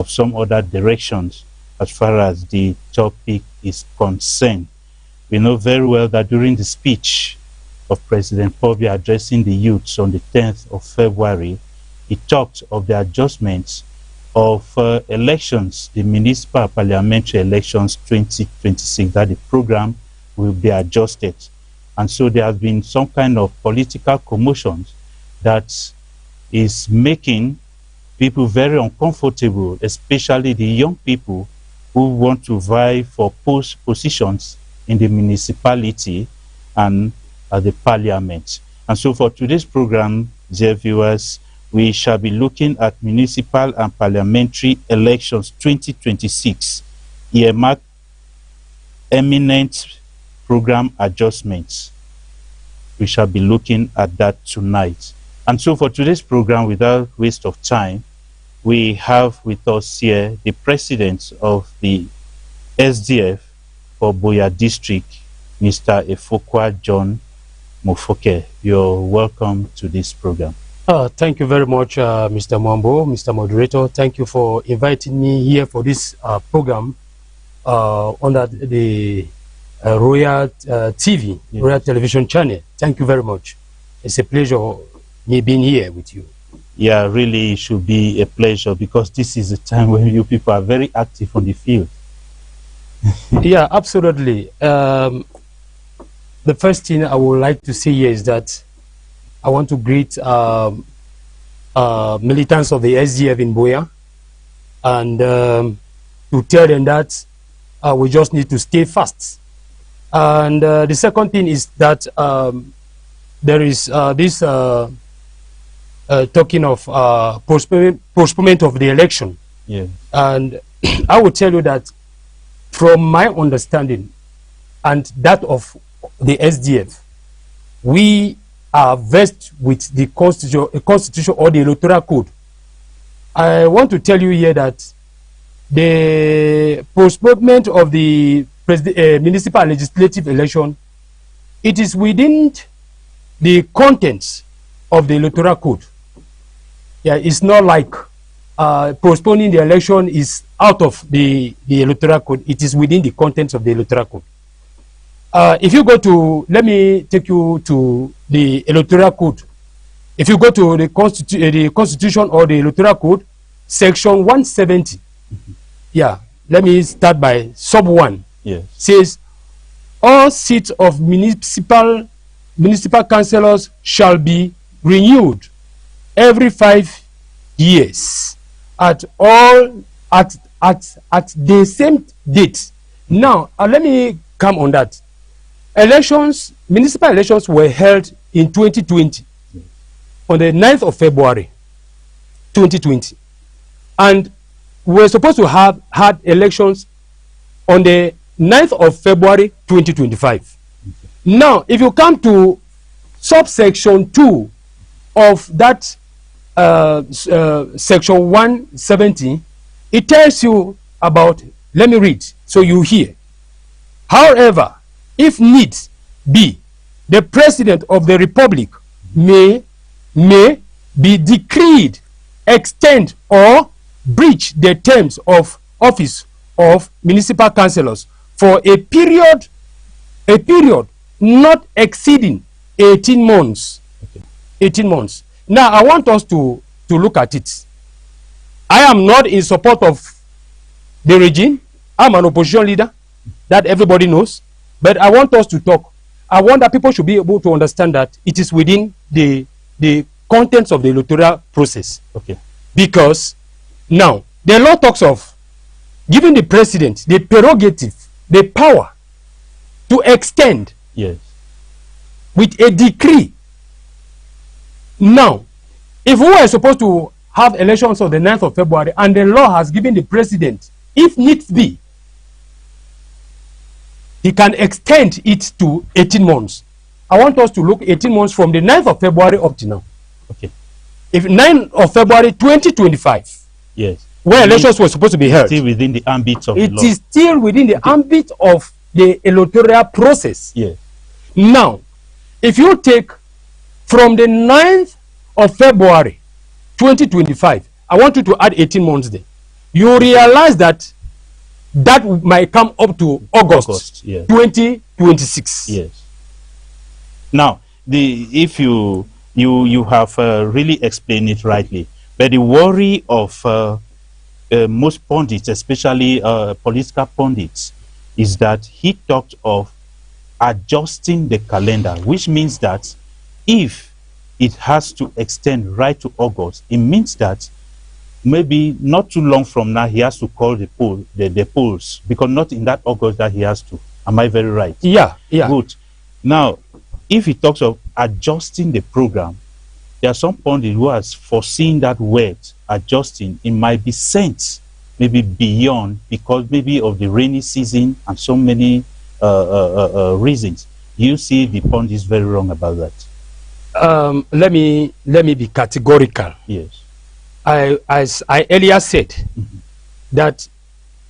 of some other directions as far as the topic is concerned. We know very well that during the speech of President Pobia addressing the youths on the 10th of February, he talked of the adjustments of elections, the municipal parliamentary elections 2026, that the program will be adjusted. And so there has been some kind of political commotions that is making people very uncomfortable, especially the young people who want to vie for positions in the municipality and the parliament. And so for today's program, dear viewers, we shall be looking at municipal and parliamentary elections 2026, earmarked eminent program adjustments. We shall be looking at that tonight. And so for today's program, without waste of time, we have with us here the president of the SDF for Boya District, Mr. Efokwa John Mofoke. You're welcome to this program. Thank you very much, Mr. Mwambo, Mr. Moderator. Thank you for inviting me here for this program under the Royal TV, yes. Royal Television Channel. Thank you very much. It's a pleasure me being here with you. Yeah, really, it should be a pleasure because this is a time when you people are very active on the field. Yeah, absolutely. The first thing I would like to say here is that I want to greet militants of the SDF in Boya and to tell them that we just need to stay fast. And the second thing is that there is this talking of postponement of the election. Yeah. And I will tell you that from my understanding and that of the SDF, we are versed with the constitution or the electoral code. I want to tell you here that the postponement of the municipal legislative election, it is within the contents of the electoral code. Yeah, it's not like postponing the election is out of the electoral code. It is within the contents of the electoral code. If you go to, let me take you to the electoral code. If you go to the constitution or the electoral code, section 170. Yeah, let me start by sub 1. Yes. Says all seats of municipal councillors shall be renewed every 5 years at the same date. Now, let me come on that. Municipal elections were held in 2020 on the 9th of February 2020, and we're supposed to have had elections on the 9th of February 2025. Now, if you come to subsection 2 of that section 170, it tells you about, let me read so you hear. However, if need be, the President of the Republic may be decreed, extend or breach the terms of office of municipal councillors for a period not exceeding 18 months. Okay. 18 months. Now, I want us to look at it. I am not in support of the regime. I'm an opposition leader. That everybody knows. But I want us to talk. I want that people should be able to understand that it is within the contents of the electoral process. Okay. Because now, the law talks of giving the president the prerogative, the power to extend, yes, with a decree. Now, if we are supposed to have elections on the 9th of February and the law has given the president, if needs be, he can extend it to 18 months. I want us to look 18 months from the 9th of February up to now. Okay. If 9th of February 2025, yes, where elections were supposed to be held, still within the ambit of the law. it is still within the ambit of the electoral process. Yes. Now, if you take from the 9th of February 2025, I want you to add 18 months there. you realize that that might come up to August yes. 2026. Yes. Now, if you have really explained it rightly, but the worry of most pundits, especially political pundits, is that he talked of adjusting the calendar, which means that if it has to extend right to August, it means that maybe not too long from now he has to call the polls, because not in that August that he has to. Am I very right? Yeah, yeah. Good. Now, if he talks of adjusting the program, there are some pundits who has foreseen that word adjusting. It might be sent maybe beyond, because maybe of the rainy season and so many reasons. You see the pundits very wrong about that. Let me be categorical. Yes. As I earlier said, that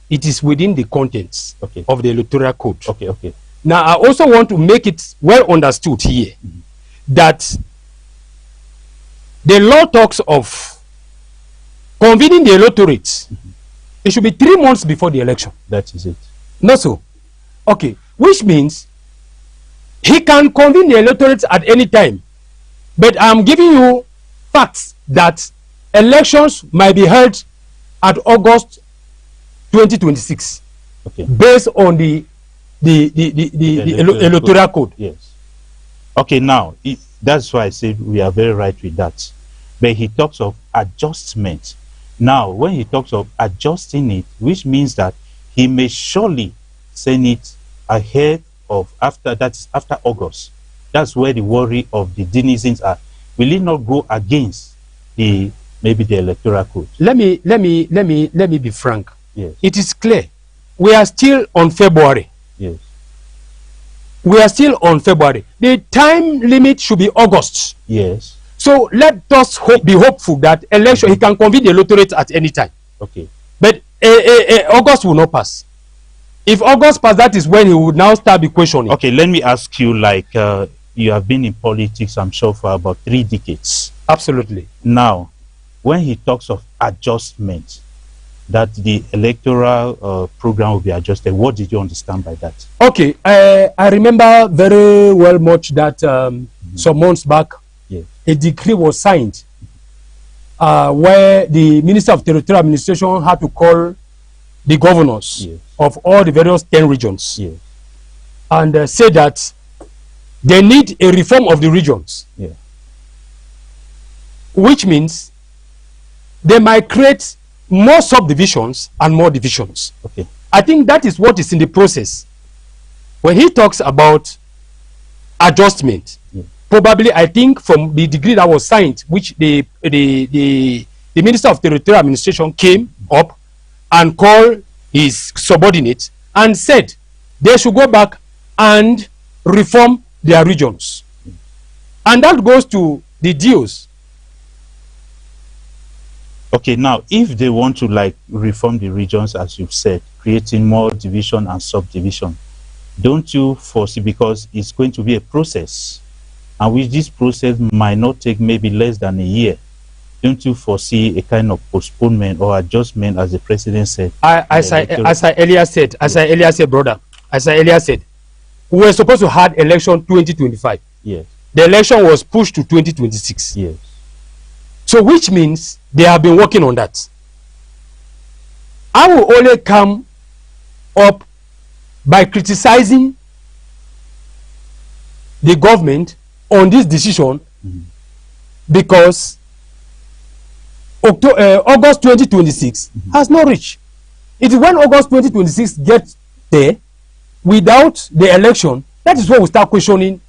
it is within the contents of the electoral code. Okay. Now, I also want to make it well understood here that the law talks of convening the electorate. It should be 3 months before the election. That is it. Not so. Okay. Which means he can convene the electorate at any time. But I'm giving you facts that elections might be held at August 2026. Okay. Based on the electoral code. Yes. Okay, now that's why I said we are very right with that. But he talks of adjustment. Now, when he talks of adjusting it, which means that he may surely send it ahead of after August. That's where the worry of the denizens are. Will it not go against maybe the electoral code? Let me be frank. Yes. It is clear. We are still on February. Yes. We are still on February. The time limit should be August. Yes. So let us be hopeful that election he can convene the electorate at any time. Okay. But August will not pass. If August pass, that is when he would now start the questioning. Okay, let me ask you, like you have been in politics, I'm sure, for about 3 decades. Absolutely. Now, when he talks of adjustment, that the electoral program will be adjusted, what did you understand by that? Okay, I remember very well much that some months back, yes, a decree was signed where the Minister of Territorial Administration had to call the governors, yes, of all the various 10 regions, yes, and say that they need a reform of the regions, yeah, which means they might create more subdivisions and more divisions. Okay. I think that is what is in the process. When he talks about adjustment, yeah, probably I think from the degree that was signed, which the Minister of Territorial Administration came up and called his subordinates and said they should go back and reform their regions. And that goes to the deals. Okay, now, if they want to like reform the regions, as you've said, creating more division and subdivision, don't you foresee, because it's going to be a process, and which this process might not take maybe less than a year, don't you foresee a kind of postponement or adjustment, as the president said? As I earlier said, brother, we were supposed to have election 2025. Yes. The election was pushed to 2026. Yes. So which means they have been working on that. I will only come up by criticizing the government on this decision because August 2026 has not reached. It is when August 2026 gets there without the election, that is when we start questioning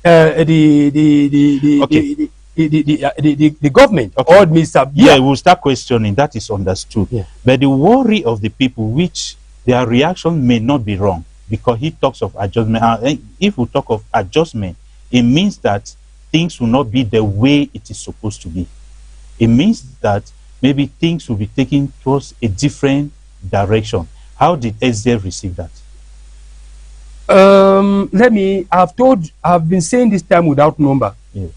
the government, okay, or Mr. Yeah, we'll start questioning. That is understood. Yeah. But the worry of the people, which their reaction may not be wrong, because he talks of adjustment. And if we talk of adjustment, it means that things will not be the way it is supposed to be. It means that maybe things will be taken towards a different direction. How did SDF receive that? I've been saying this time without number. Yes.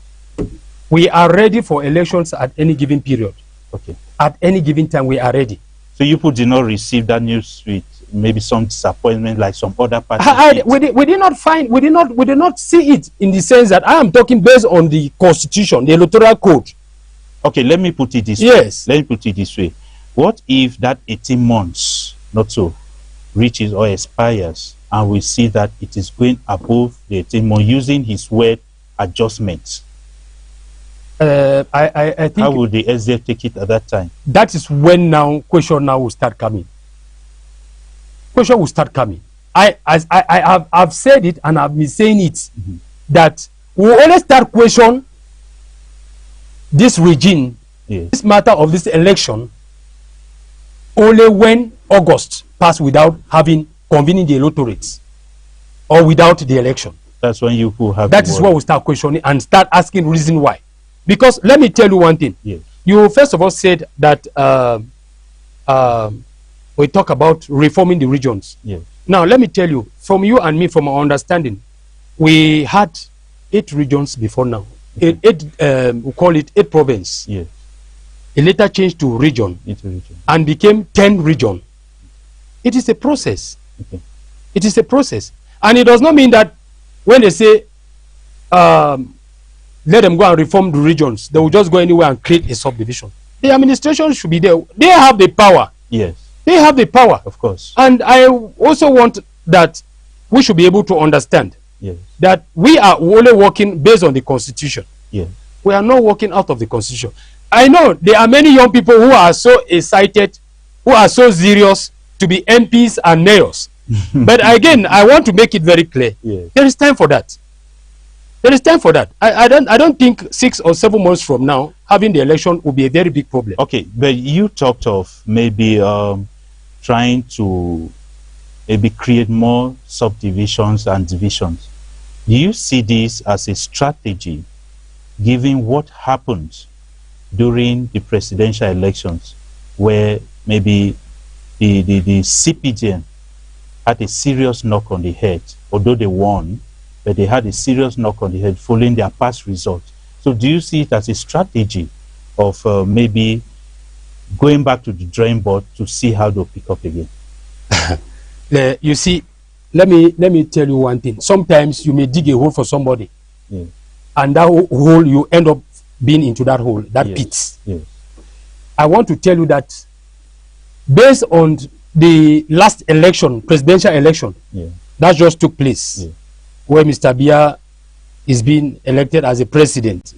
We are ready for elections at any given period. Okay. At any given time, we are ready. So you people did not receive that news with maybe some disappointment like some other parties? We did not see it in the sense that I am talking based on the constitution, the electoral code. Okay, let me put it this way. Let me put it this way. What if that 18 months, not so, reaches or expires, and we see that it is going above the 18 months using his word adjustments? I think how would the SDF take it at that time? That is when now question now will start coming. Question will start coming. I've said it and I've been saying it that we only start question this regime, this matter of this election, only when August passed without having convening the electorates or without the election. That's when you will have. That is when we start questioning and start asking reason why. Because let me tell you one thing. You first of all said that we talk about reforming the regions. Now let me tell you, from you and me, from our understanding, we had 8 regions before now. We call it 8 province. It later changed to region and became 10 region. It is a process. It is a process. And it does not mean that when they say let them go and reform the regions, they will just go anywhere and create a subdivision. The administration should be there. They have the power. They have the power. Of course. And I also want that we should be able to understand that we are only working based on the constitution. We are not working out of the constitution. I know there are many young people who are so excited, who are so serious to be MPs and mayors. But again, I want to make it very clear. There is time for that. There is time for that. I don't think 6 or 7 months from now, having the election will be a very big problem. Okay, but you talked of maybe trying to maybe create more subdivisions and divisions. Do you see this as a strategy, given what happened during the presidential elections, where maybe the CPDM had a serious knock on the head, although they won, but they had a serious knock on the head following their past results? So do you see it as a strategy of maybe going back to the drawing board to see how they'll pick up again? You see, let me tell you one thing. Sometimes you may dig a hole for somebody, and that hole, you end up being into that hole, that pit. I want to tell you that based on the last election, presidential election, that just took place, where Mr. Biya is being elected as a president,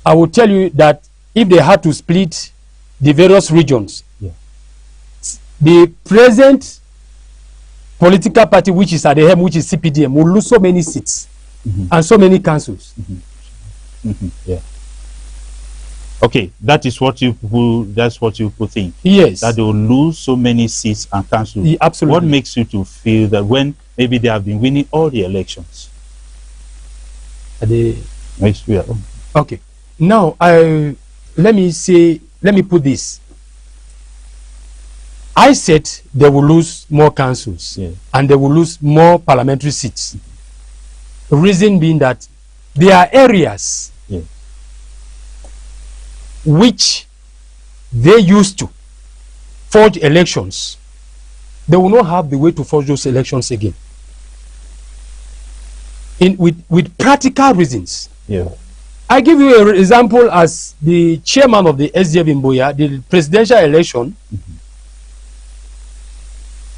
I will tell you that if they had to split the various regions, the present political party which is at the helm, which is CPDM, will lose so many seats and so many councils. Okay, that is what you people, that's what you people think. That they will lose so many seats and councils. Absolutely. What makes you to feel that when maybe they have been winning all the elections? Okay. Now, let me put this. I said they will lose more councils and they will lose more parliamentary seats. The reason being that there are areas which they used to forge elections. They will not have the way to forge those elections again. With practical reasons. I give you an example as the chairman of the SDF in Boya, the presidential election.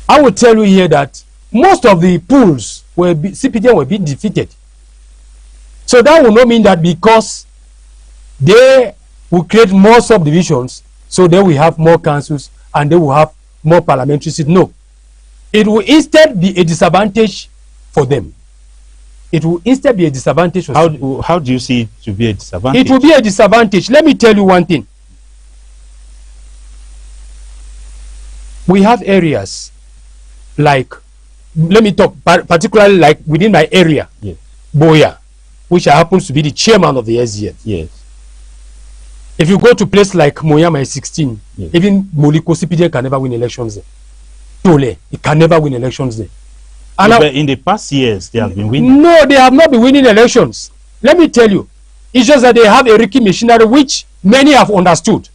I will tell you here that most of the polls were CPDM were being defeated. So that will not mean that because they will create more subdivisions, so they will have more councils and they will have more parliamentary seats. No. It will instead be a disadvantage for them. It will instead be a disadvantage for them. How do you see it to be a disadvantage? It will be a disadvantage. Let me tell you one thing. We have areas like, let me talk particularly like within my area, Boya, which happens to be the chairman of the SDF. If you go to place like Moyama 16, even Moliko CPDM can never win elections there. Tole, it can never win elections there. And but in the past years, they have been winning. No, they have not been winning elections. Let me tell you, it's just that they have a Ricky machinery which many have understood.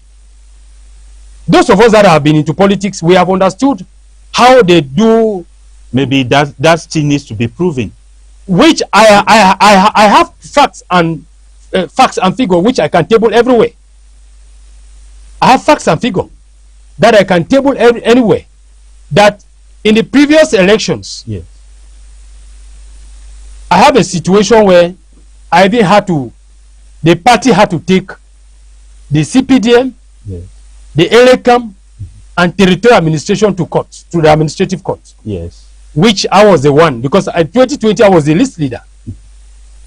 those of us that have been into politics, we have understood how they do. Maybe that still needs to be proven. Which I have facts and figure which I can table everywhere. I have facts and figure that I can table anywhere. That in the previous elections, yes, I have a situation where I even had to, the party had to take the CPDM, yes, the LACAM, and territorial administration to court, to the administrative court. Yes. Which I was the one, because in 2020 I was the list leader.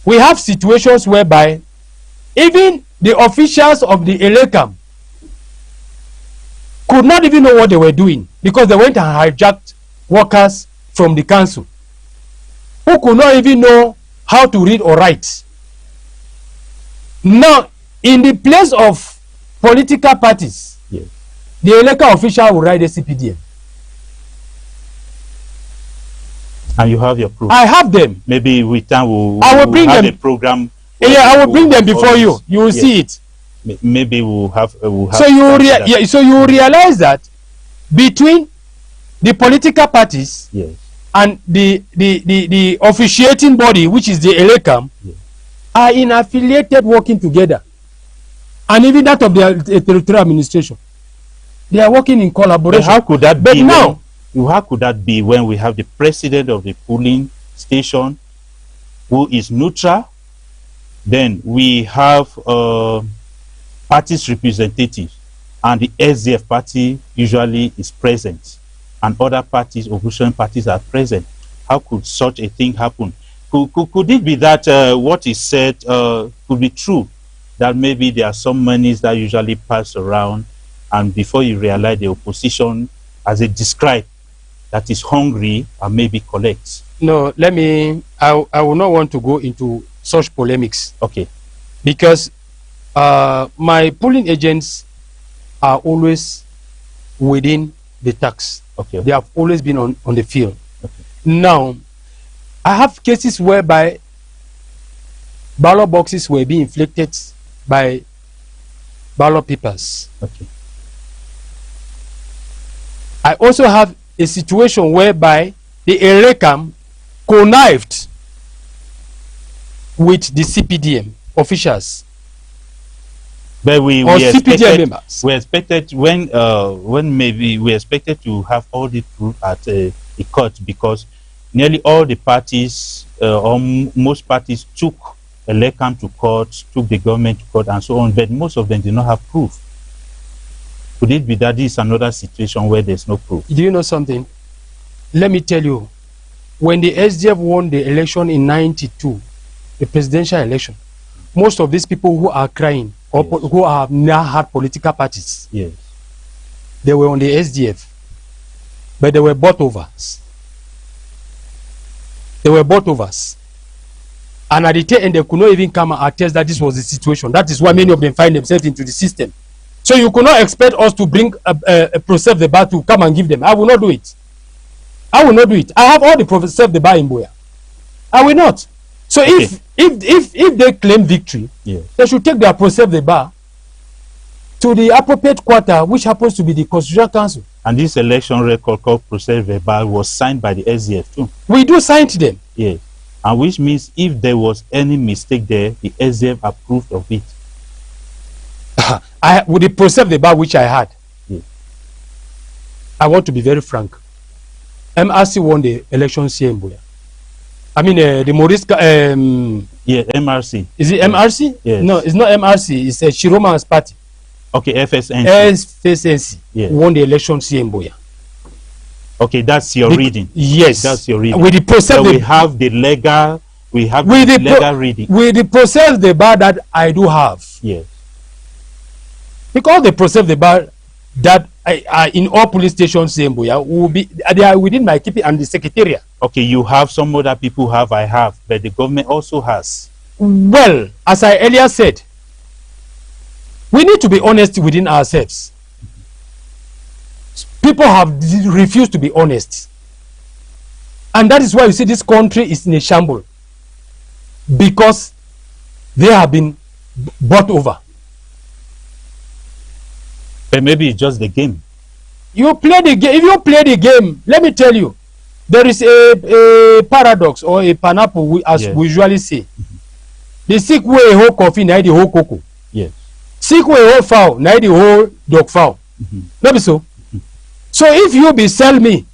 We have situations whereby even the officials of the LACAM could not even know what they were doing because they went and hijacked workers from the council who could not even know how to read or write. Now, in the place of political parties, yes, the LACAM official will write the CPDM. And you have your proof. I have them. Maybe with time I will bring have them. a program. Yeah, I will bring them before you. You will yes, see it. Maybe we'll have. So you realize that between the political parties, yes, and the officiating body, which is the LACAM, yes, are in affiliated working together, and even that of the territorial administration, they are working in collaboration. But how could that be? Now, how could that be when we have the president of the polling station who is neutral? Then we have parties representatives, and the SDF party usually is present, and other parties, opposition parties, are present. How could such a thing happen? Could it be that what is said could be true, that maybe there are some monies that usually pass around, and before you realize the opposition, as it described, that is hungry and maybe collects? No, I will not want to go into such polemics. Okay. Because my polling agents are always within the tax. Okay. They have always been on the field. Okay. Now, I have cases whereby ballot boxes were being inflicted by ballot papers. Okay. I also have a situation whereby the LACAM connived with the CPDM officials. But we CPDM members. We expected when maybe we expected to have all the proof at the court, because nearly all the parties or most parties took a LACAM to court, took the government to court, and so on. But most of them did not have proof. Could it be that this is another situation where there's no proof? Do you know something? Let me tell you, when the SDF won the election in '92, the presidential election, most of these people who are crying, or yes, who have now had political parties, yes, they were on the SDF, but they were bought overs. They were bought overs. And at the tail end, they could not even come and attest that this was the situation. That is why many of them find themselves into the system. So you could not expect us to bring a Prosef the bar to come and give them. I will not do it. I will not do it. I have all the Prosef the bar in Boya. I will not. So okay, if they claim victory, yes, they should take their Prosef the bar to the appropriate quarter, which happens to be the Constitutional Council. And this election record called Prosef verbal was signed by the SDF too. We do sign to them. Yes. And which means if there was any mistake there, the SDF approved of it. With the Prosef the bar which I had, yes, I want to be very frank. MRC won the elections here in Boya. I mean, the Moriska. Yeah, MRC. Is it MRC? Yes. No, it's not MRC. It's a Chiroman's party. Okay, FSNC. FSNC, yes, won the elections here in Boya. Okay, that's your reading. Yes, that's your reading. With the process, so we have the legal. We have the legal reading. With the process, the bar that I do have. Yes. Because the process, the bar that I in all police stations in Boya will be, they are within my keeping and the secretariat. Okay, you have, some other people have, I have, but the government also has. Well, as I earlier said, we need to be honest within ourselves. People have refused to be honest. And that is why you see this country is in a shambles. Because they have been bought over. But maybe it's just the game. You play the game. If you play the game, let me tell you, there is a paradox or a pineapple, as we usually say. The sick way a whole coffee, now the whole cocoa. Yes. Sick way a whole fowl, now the whole dog fowl. Maybe so. So if you be sell me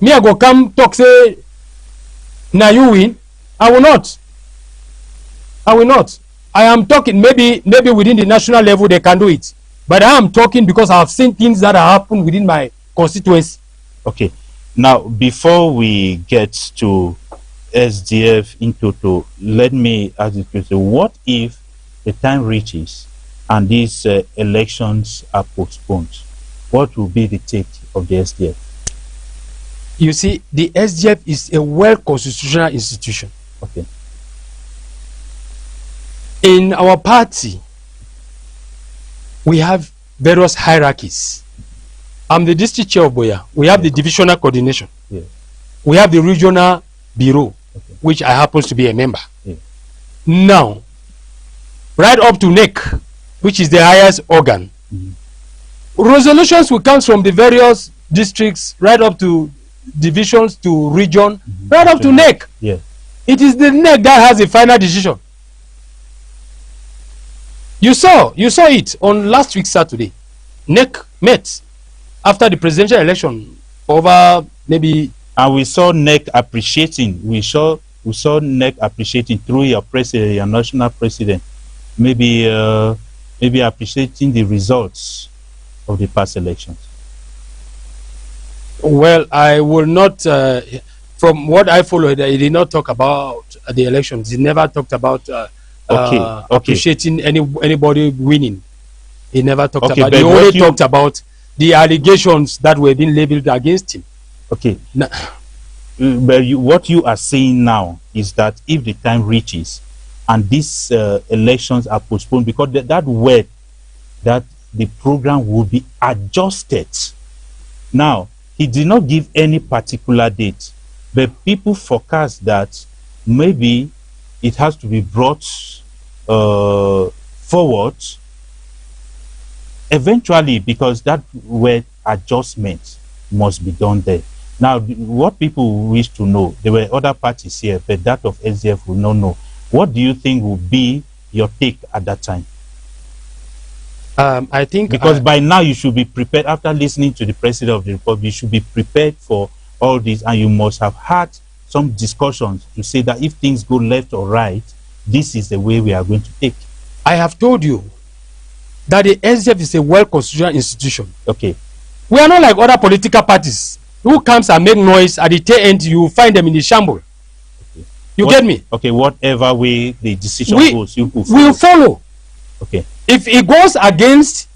I go come talk say, now you win. I will not. I will not. I am talking, maybe within the national level they can do it. But I am talking because I have seen things that have happened within my constituency. Okay. Now, before we get to SDF in total, let me ask you a question. What if the time reaches and these elections are postponed? What will be the take of the SDF? You see, the SDF is a well-constitutional institution. Okay. In our party, we have various hierarchies. I'm the district chair of Boya. We have the divisional coordination. Yeah. We have the regional bureau, which I happen to be a member. Yeah. Now, right up to NEC, which is the highest organ, resolutions will come from the various districts, right up to divisions, to region, right up to NEC. Yeah. It is the NEC that has the final decision. You saw it on last week Saturday. NEC met after the presidential election over maybe. And we saw NEC appreciating. We saw NEC appreciating through your president, your national president, maybe appreciating the results of the past elections. Well, I will not. From what I followed, he did not talk about the elections. He never talked about. Appreciating anybody winning. He never talked about. He only talked about the allegations that were being labeled against him. Okay. Now, but what you are saying now is that if the time reaches and these elections are postponed, because that word that the program will be adjusted. Now, he did not give any particular date, but people forecast that maybe it has to be brought forward eventually, because that word adjustment must be done there. Now, what people wish to know, there were other parties here, but that of SDF will not know. What do you think will be your take at that time? I think because by now you should be prepared. After listening to the President of the Republic, you should be prepared for all this, and you must have had some discussions to say that if things go left or right, this is the way we are going to take. I have told you that the SDF is a well-constituted institution. Okay. We are not like other political parties who comes and make noise at the tail end. You find them in the shamble. Okay. You get me? Okay. Whatever way the decision goes, you will follow. Okay. If it goes against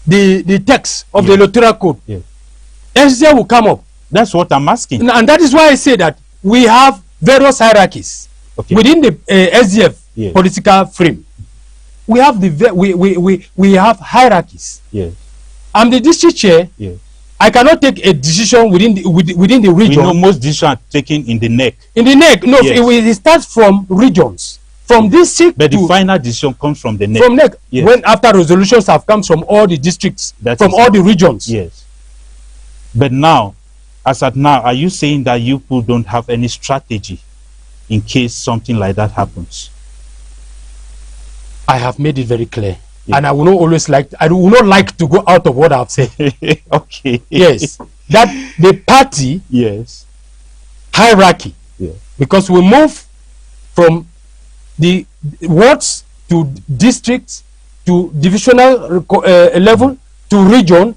the text of the electoral code, SDF will come up. That's what I'm asking. And that is why I say that we have various hierarchies within the SDF political frame. We have we have hierarchies. Yes. I'm the district chair. Yes. I cannot take a decision within the region. We know most decisions are taken in the NEC. In the NEC, no. Yes. It starts from regions, from district. But the final decision comes from the NEC. From NEC, yes. When after resolutions have come from all the districts, from all the regions. Yes. But now, as at now, are you saying that you people don't have any strategy in case something like that happens? I have made it very clear, and I will not always I will not like to go out of what I've said. Okay. Yes, that the party hierarchy, because we move from the wards to districts to divisional level to region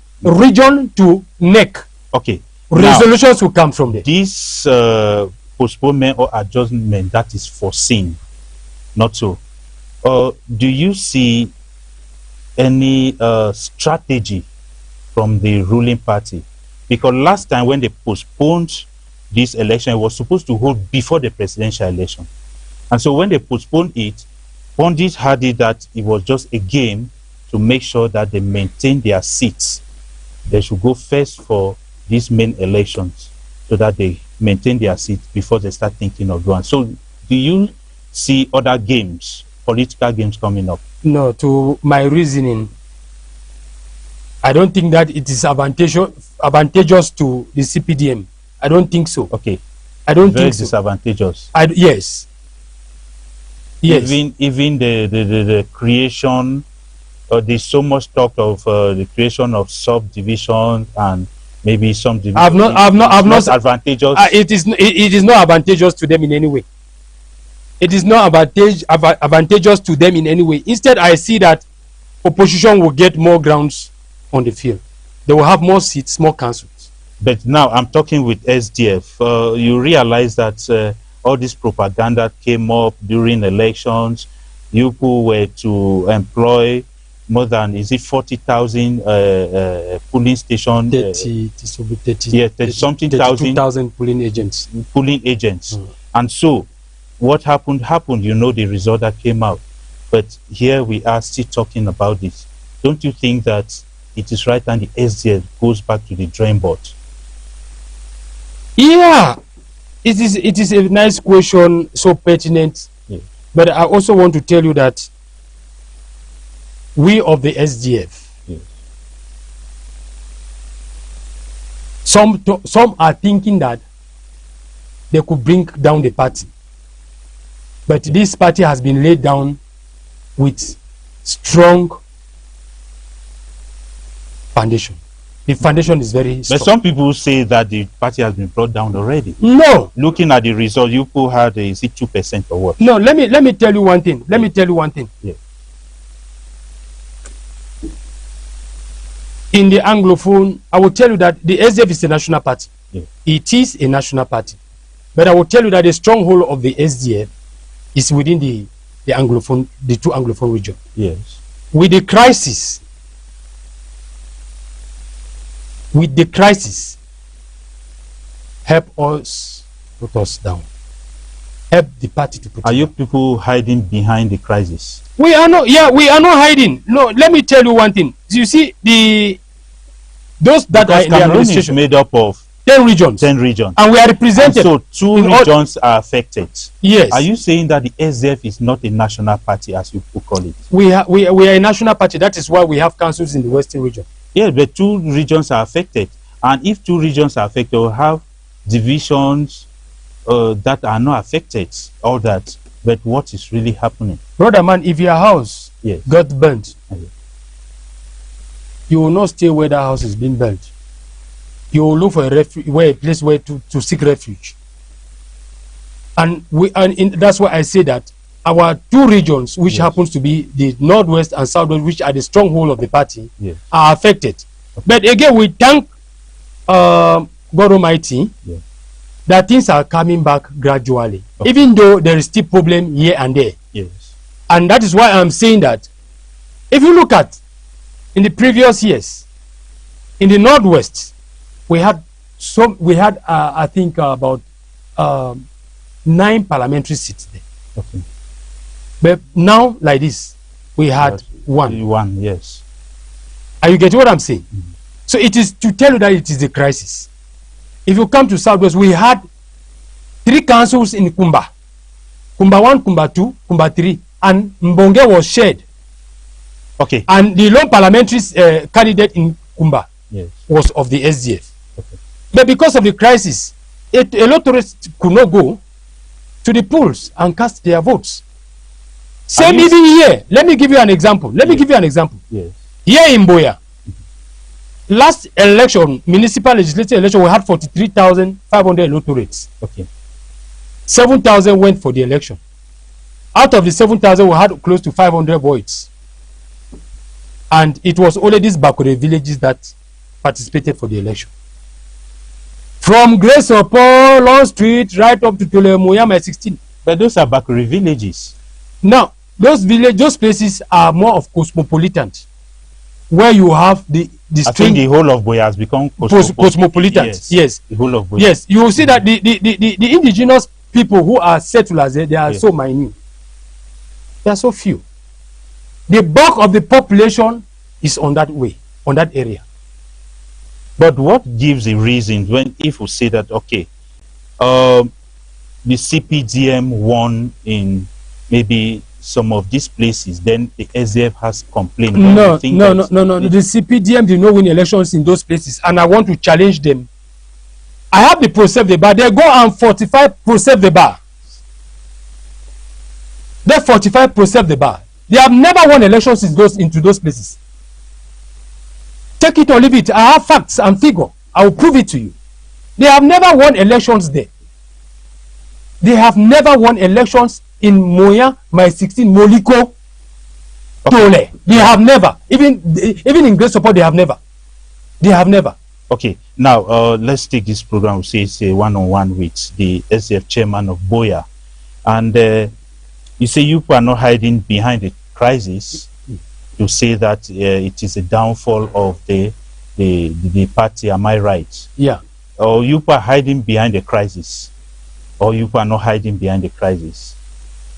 to NEC. Okay. Resolutions will come from there. This postponement or adjustment that is foreseen, not so. Do you see any strategy from the ruling party? Because last time when they postponed this election, it was supposed to hold before the presidential election. And so when they postponed it, pundits had it that it was just a game to make sure that they maintain their seats. They should go first for these main elections so that they maintain their seats before they start thinking of going. So do you see other games, political games coming up? No, to my reasoning, I don't think that it is advantageous to the CPDM. I don't think so. Okay. I don't Very think so. disadvantageous. Yes. Yes. Even the creation, there's so much talk of the creation of subdivision and maybe some division. I've not advantageous. It is not advantageous to them in any way. It is not advantageous to them in any way. Instead, I see that opposition will get more grounds on the field. They will have more seats, more councils. But now I'm talking with SDF. You realize that all this propaganda came up during elections. You people were to employ more than, is it 40,000 polling stations? 32,000 polling agents. And so what happened, you know the result that came out. But here we are still talking about this. Don't you think that it is right and the SDF goes back to the drawing board? Yeah, it is a nice question, so pertinent. Yeah. But I also want to tell you that we of the SDF, yeah, some are thinking that they could bring down the party. But this party has been laid down with strong foundation. The foundation is very strong. But some people say that the party has been brought down already. No. Looking at the result, you people had, is it 2% or what? No, let me tell you one thing. Let me tell you one thing. Yeah. In the Anglophone, I will tell you that the SDF is a national party. Yeah. It is a national party. But I will tell you that the stronghold of the SDF is within the Anglophone, the two Anglophone regions. Yes. With the crisis, help us put us down. Help the party to put. Are you people hiding behind the crisis? We are not. Yeah, we are not hiding. No, let me tell you one thing. You see, those that are in the administration is made up of 10 regions. 10 regions. And we are represented. And so 2 regions are affected. Yes. Are you saying that the SDF is not a national party, as you call it? We are a national party. That is why we have councils in the Western region. Yeah, but 2 regions are affected. And if 2 regions are affected, we'll have divisions that are not affected, all that. But what is really happening? Brother man, if your house got burnt, you will not stay where that house is being burnt. You will look for a place where to seek refuge. And that's why I say that our 2 regions, which happens to be the Northwest and Southwest, which are the stronghold of the party, are affected. Okay. But again, we thank God Almighty that things are coming back gradually, even though there is still problem here and there. Yes. And that is why I'm saying that if you look at in the previous years, in the Northwest, we had I think about 9 parliamentary seats there. Okay. But now, like this, we had 1. 1, yes. Are you getting what I'm saying? Mm-hmm. So it is to tell you that it is a crisis. If you come to Southwest, we had 3 councils in Kumba. Kumba 1, Kumba 2, Kumba 3. And Mbonge was shared. Okay. And the lone parliamentary candidate in Kumba was of the SDF. Okay. But because of the crisis, electors could not go to the polls and cast their votes. Same even here. Let me give you an example. Yes. Here in Boya, last election, municipal legislative election, we had 43,500 electorates. Okay. 7,000 went for the election. Out of the 7,000, we had close to 500 votes. And it was only these Bakure villages that participated for the election. From Grace Opo, Long Street, right up to Tolemoyama 16. But those are Bakure villages. Now, those places are more of cosmopolitan, where you have the I think the whole of Boya has become cosmopolitan. Yes. The whole of Boya. Yes, you will see that the indigenous people who are settlers there, they are so minute. They are so few. The bulk of the population is on that way, on that area. But what gives the reason if we say that, okay, the CPDM won in maybe some of these places, then the SDF has complained. No. The CPDM did not win elections in those places, and I want to challenge them. I have the Prosep the bar. They go and 45 Prosep the bar. They 45 Prosep the bar. They have never won elections into those places. Take it or leave it. I have facts and figure. I will prove it to you. They have never won elections there. They have never won elections in Moya, My 16, Moliko, Tole. They have never. Even in Great Support, they have never. They have never. Okay, now let's take this program. Say it's a one-on-one with the SDF chairman of Boya, and you say you are not hiding behind the crisis to say that it is a downfall of the party. Am I right? Yeah. Or you are hiding behind the crisis, or you are not hiding behind the crisis.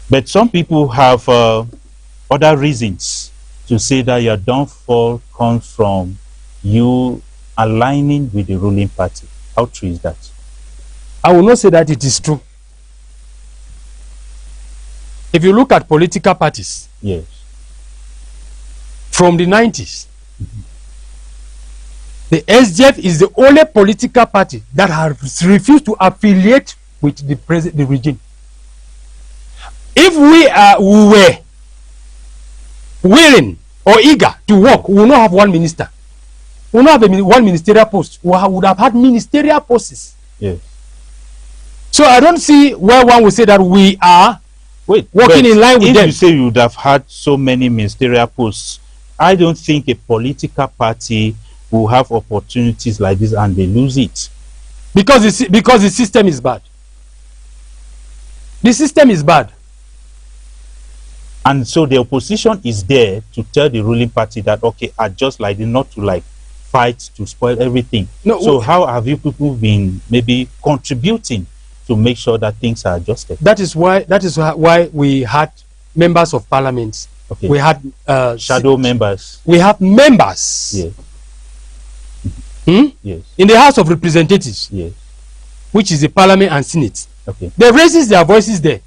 But some people have other reasons to say that your downfall comes from you aligning with the ruling party. How true is that? I will not say that it is true. If you look at political parties, yes, from the 90s, the SDF is the only political party that has refused to affiliate with the regime. If we were willing or eager to work, we will not have one minister. We will not have one ministerial post. We would have had ministerial posts. Yes. So I don't see where one will say that we are working in line with them. If you say you would have had so many ministerial posts, I don't think a political party will have opportunities like this and they lose it. Because the system is bad. The system is bad. And so the opposition is there to tell the ruling party that, okay, adjust like this, not to like fight to spoil everything. No, so how have you people been maybe contributing to make sure that things are adjusted? That is why we had members of parliament. Okay. We had shadow members. We have members. Yes. Yes. In the House of Representatives. Yes. Which is the Parliament and Senate. Okay. They raise their voices there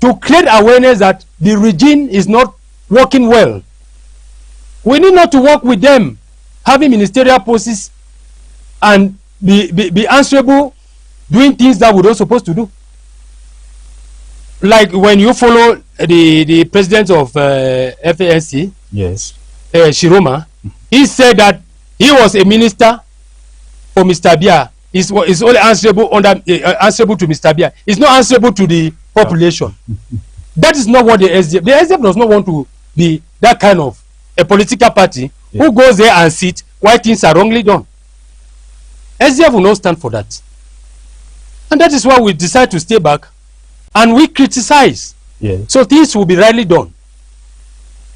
to create awareness that the regime is not working well. We need not to work with them, having ministerial posts and be answerable, doing things that we're not supposed to do. Like when you follow the president of FANC, yes, Shiroma, he said that he was a minister for Mr. Bia. Is only answerable answerable to Mr. Bia. It's not answerable to the population. That is not what the SDF does not want to be that kind of a political party who goes there and sit while things are wrongly done. SDF will not stand for that. And that is why we decide to stay back and we criticize. Yes. So things will be rightly done.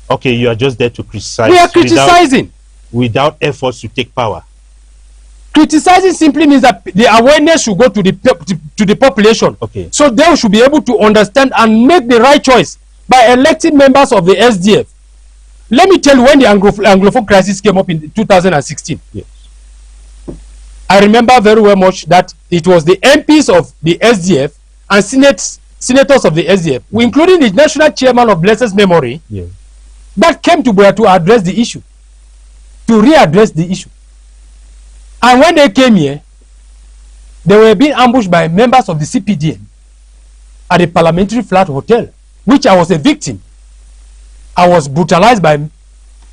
Okay, you are just there to criticize. We are criticizing. Without efforts to take power. Criticizing simply means that the awareness should go to the population. Okay. So they should be able to understand and make the right choice by electing members of the SDF. Let me tell you, when the Anglophone crisis came up in 2016, yes, I remember very well much that it was the MPs of the SDF and senators of the SDF, including the national chairman of blessed memory, yes, that came to Boya to address the issue, to readdress the issue. And when they came here, they were being ambushed by members of the CPDM at the Parliamentary Flat Hotel, which I was a victim. I was brutalized by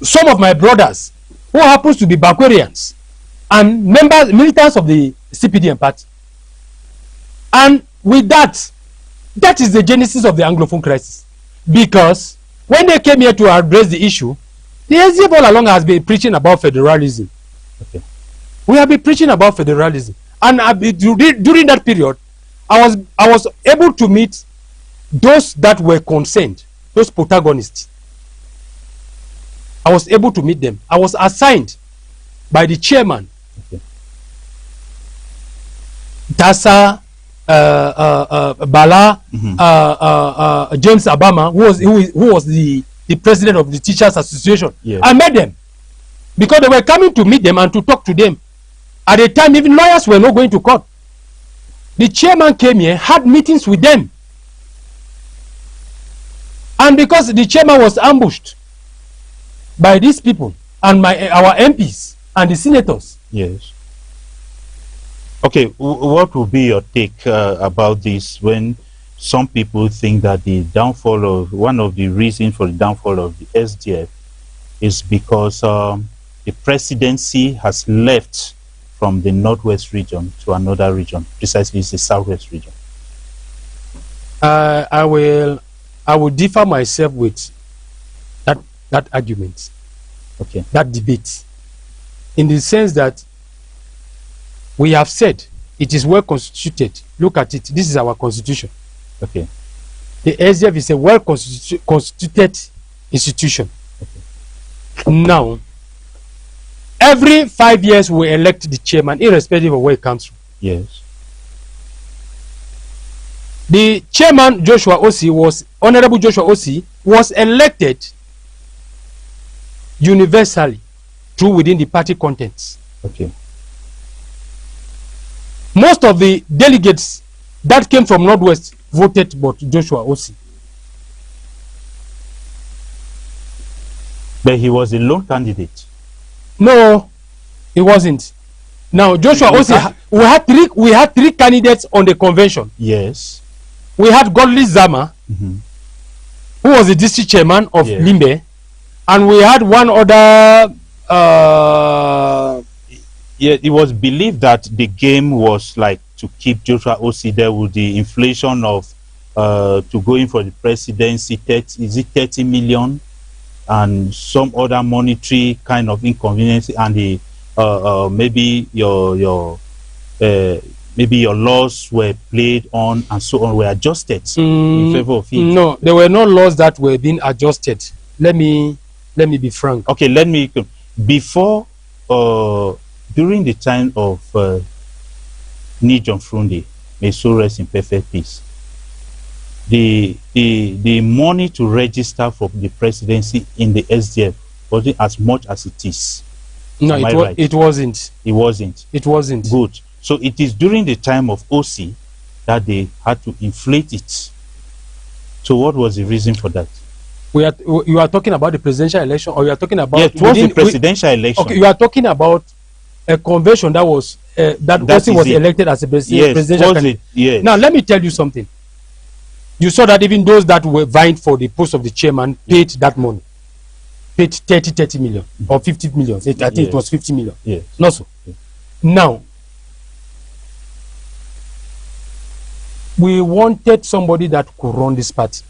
some of my brothers who happens to be Bakwarians and militants of the CPDM party. And with that, that is the genesis of the Anglophone crisis. Because when they came here to address the issue, the SDF all along has been preaching about federalism. Okay. We have been preaching about federalism, and during that period, I was able to meet those that were concerned, those protagonists. I was able to meet them. I was assigned by the chairman, okay, Dasa Bala, James Abama, who was the president of the Teachers Association. Yes. I met them because they were coming to meet them and to talk to them. At the time, even lawyers were not going to court. The chairman came here, had meetings with them. And because the chairman was ambushed by these people and our MPs and the senators. Yes. Okay, what will be your take about this when some people think that the downfall of, one of the reasons for the downfall of the SDF is because the presidency has left from the northwest region to another region, precisely it's the southwest region? I will differ myself with that argument, okay, that debate, in the sense that we have said it is well constituted. Look at it. This is our constitution. Okay. The SDF is a well constituted institution. Okay. Now, every 5 years we elect the chairman, irrespective of where it comes from. Yes. The chairman, Honorable Joshua Osi, was elected universally through within the party contents. Okay. Most of the delegates that came from Northwest voted but Joshua Osi. But he was a lone candidate. No, he wasn't. Now Joshua Osi, we had three candidates on the convention. Yes. We had Godly Zama, who was the district chairman of Limbe, and we had one other. Yeah, it was believed that the game was like to keep Joshua Osi there with the inflation of to go in for the presidency. Is it 30 million, and some other monetary kind of inconvenience, and the maybe your laws were played on and so on, were adjusted in favor of it. No, there were no laws that were being adjusted. Let me be frank. Okay, let me before during the time of Nijon Frundi, may so rest in perfect peace, the money to register for the presidency in the SDF wasn't as much as it is. No, it wasn't. It wasn't. It wasn't. Good. So it is during the time of OC that they had to inflate it. So what was the reason for that? You are talking about the presidential election, or you are talking about? Yeah, it was the presidential election. Okay, you are talking about a convention that was that OC was elected as a presidential candidate. Yes. Now let me tell you something. You saw that even those that were vying for the post of the chairman paid that money. Paid 30 million or 50 million. I think it was 50 million. Yes. Not so. Yes. Now, we wanted somebody that could run this party.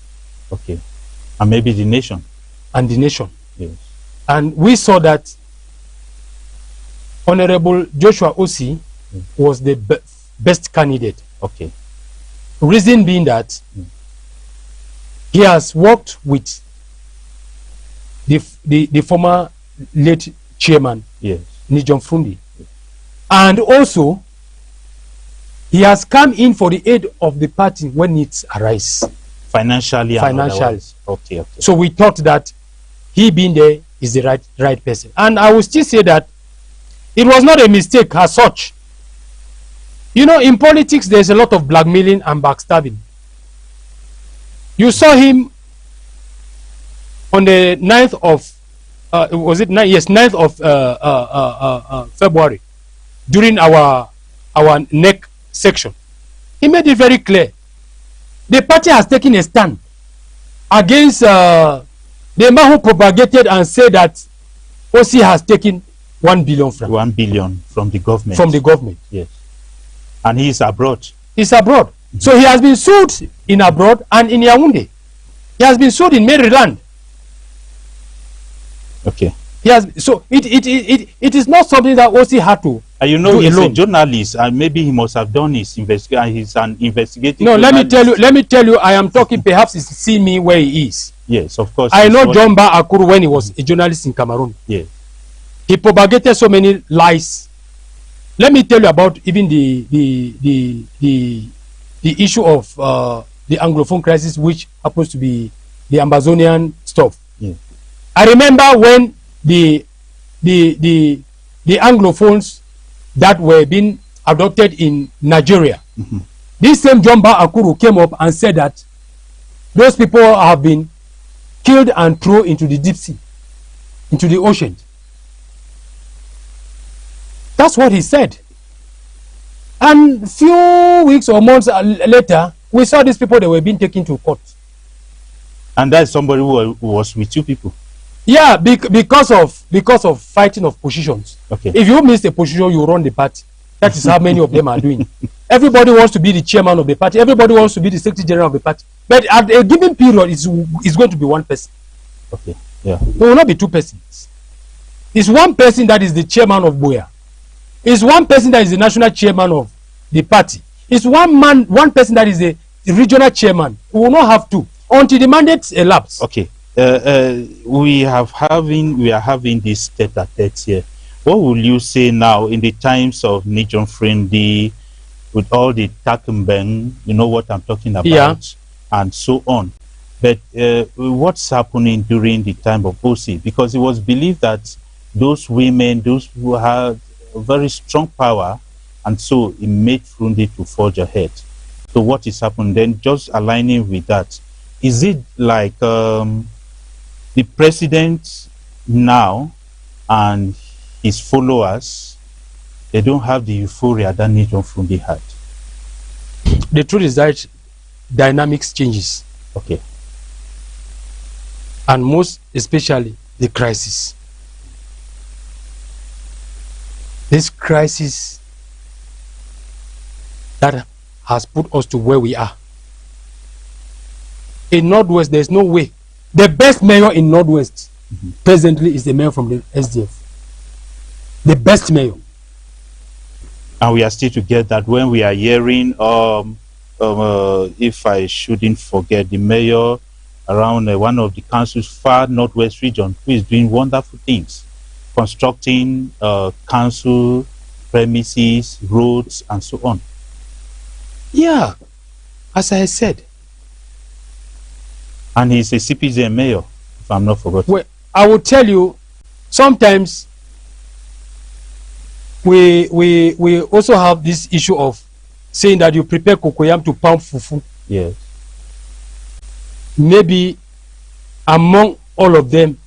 Okay. And maybe the nation. And the nation. Yes. And we saw that Honorable Joshua Osi was the best candidate. Okay. Reason being that he has worked with the former late chairman, Nijon Frundi. Yes. And also, he has come in for the aid of the party when needs arise. Financially. Okay. So we thought that he being there is the right person. And I will still say that it was not a mistake as such. You know, in politics, there's a lot of blackmailing and backstabbing. You saw him on the 9th of, 9th of February, during our NEC section. He made it very clear. The party has taken a stand against the man who propagated and said that OC has taken 1 billion from 1 billion from the government. From the government. Yes. And he is abroad. He's abroad. So he has been sued in abroad and in Yaoundé. He has been sued in Maryland. Okay. He has, so it is not something that OC had to. You know, he's a journalist, and maybe he must have done his investigation. He's an investigative. No, journalist. Let me tell you. I am talking. Perhaps he see me where he is. Yes, of course. I know John Ba Akuru when he was a journalist in Cameroon. Yes. He propagated so many lies. Let me tell you about even the issue of the Anglophone crisis, which happens to be the Amazonian stuff. Yes. I remember when the Anglophones that were being adopted in Nigeria. This same John Ba Akuru came up and said that those people have been killed and thrown into the deep sea, into the ocean. That's what he said. And few weeks or months later, we saw these people, they were being taken to court. And that's somebody who was with you people. Yeah, because of fighting of positions. Okay. If you miss a position, you run the party. That is how many of them are doing. Everybody wants to be the chairman of the party. Everybody wants to be the secretary general of the party. But at a given period, it's going to be one person. Okay. Yeah. It will not be two persons. It's one person that is the chairman of Boya. It's one person that is the national chairman of the party. It's one person that is the regional chairman. We will not have two until the mandate elapses. Okay. We are having this tete-a-tete here. What will you say now in the times of Nation Friendly, with all the Takumbeng, you know what I'm talking about, yeah, and so on? But what's happening during the time of OC? Because it was believed that those women, those who had very strong power, and so it made Frundi to forge ahead. So what is happening then? Just aligning with that, is it like the president now and his followers, they don't have the euphoria that Nation Frundi had? The truth is that dynamics changes. Okay. And most especially the crisis. This crisis that has put us to where we are. In Northwest, there's no way. The best mayor in Northwest presently is the mayor from the SDF. The best mayor. And we are still to get that when we are hearing, if I shouldn't forget, the mayor around one of the councils, far Northwest region, who is doing wonderful things, constructing council premises, roads, and so on. Yeah, as I said. And he's a CPJ mayor, if I'm not forgotten. Well, I will tell you, sometimes we also have this issue of saying that you prepare cocoyam to pound fufu. Yes. Maybe among all of them,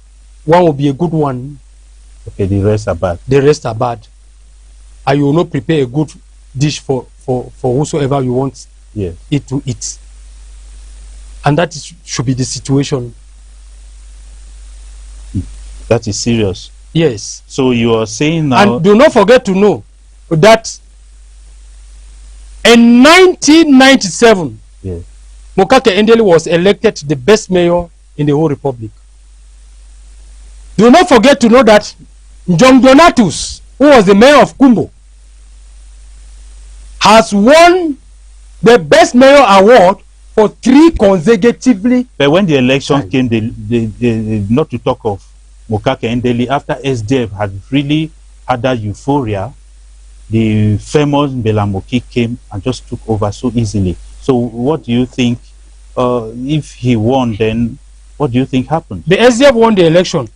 one will be a good one. Okay, the rest are bad. The rest are bad. And you will not prepare a good dish for whosoever you want it to eat. And that should be the situation. That is serious. Yes. So you are saying now... And do not forget to know that in 1997, Mokake Endeli was elected the best mayor in the whole republic. Do not forget to know that John Donatus, who was the mayor of Kumbo, has won the best mayor award for 3 consecutively. But when the election came, they not to talk of Mokake Endeli, after SDF had really had that euphoria, the famous Belamoki came and just took over so easily. So what do you think, if he won, then what do you think happened? The SDF won the election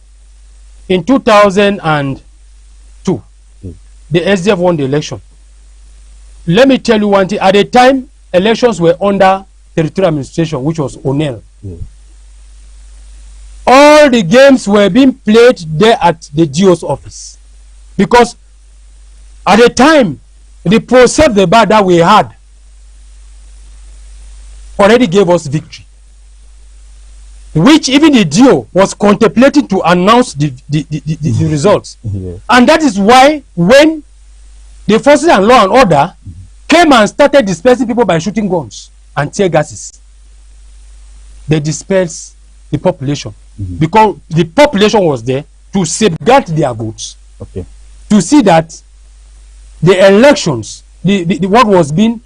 in 2002. The SDF won the election. Let me tell you one thing. At the time, elections were under territorial administration, which was O'Neill. All the games were being played there at the GO's office. Because at the time, the process the bar that we had already gave us victory. Which even the GO was contemplating to announce the results. And that is why when the forces and law and order came and started dispersing people by shooting guns and tear gases, they dispersed the population. Because the population was there to safeguard their votes. To see that the elections, what was being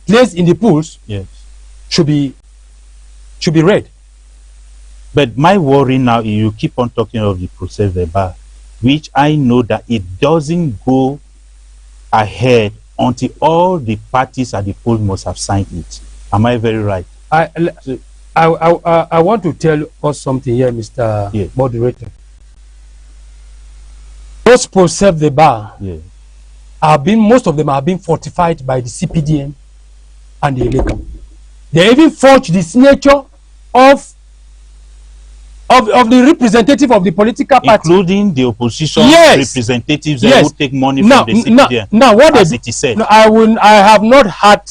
placed in the polls should be read. But my worry now is you keep on talking of the process verbal, which I know that it doesn't go ahead until all the parties at the poll must have signed it. Am I very right? I want to tell us something here, Mr. Moderator. Those process verbal most of them are being fortified by the CPDM and the elector. They even forged the signature of the representative of the political party, including the opposition representatives that would take money from the CPDM. Now, what as it is said. No, I have not had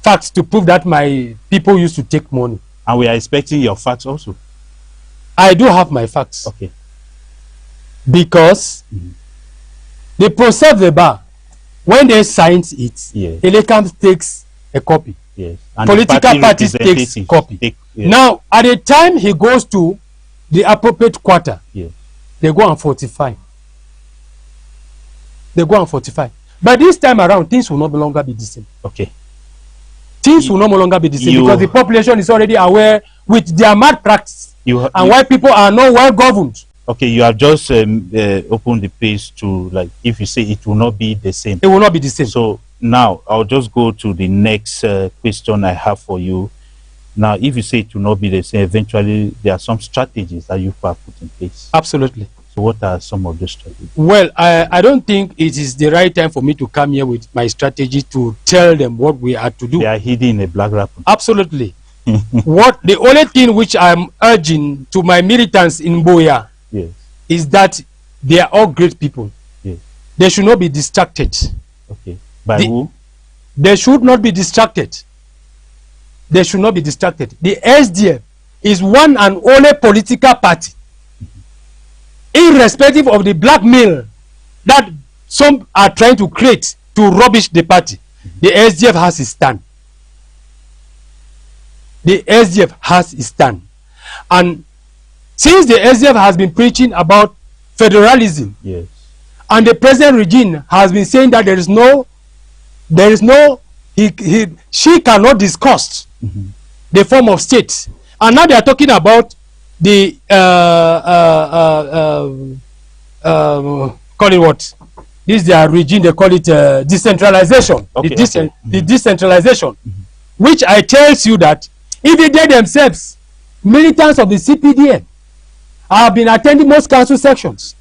facts to prove that my people used to take money. And we are expecting your facts also. I do have my facts. Okay. Because the procès verbal, when they signed it, Elekam takes a copy. Yes. And political parties takes copy. Now, at the time he goes to the appropriate quarter, they go and fortify. They go and fortify. But this time around, things will no longer be the same. Okay. Things will no longer be the same because the population is already aware with their mad practice and why people are not well governed. Okay, you have just opened the page to, like, if you say it will not be the same. It will not be the same. So now I'll just go to the next question I have for you. Now, if you say it will not be the same, eventually there are some strategies that you have put in place. Absolutely. So what are some of those strategies? Well, I don't think it is the right time for me to come here with my strategy to tell them what we are to do. They are hidden in a black wrapper. Absolutely. The only thing which I'm urging to my militants in Boya is that they are all great people. They should not be distracted. Okay. By who? They should not be distracted. They should not be distracted. The SDF is one and only political party, irrespective of the blackmail that some are trying to create to rubbish the party. The SDF has its stand. The SDF has its stand. And since the SDF has been preaching about federalism, and the present regime has been saying that she cannot discuss the form of state, and now they are talking about the call it what? This is their regime. They call it decentralization. Okay, the decentralization, which I tells you that even they themselves, militants of the CPDM, have been attending most council sections,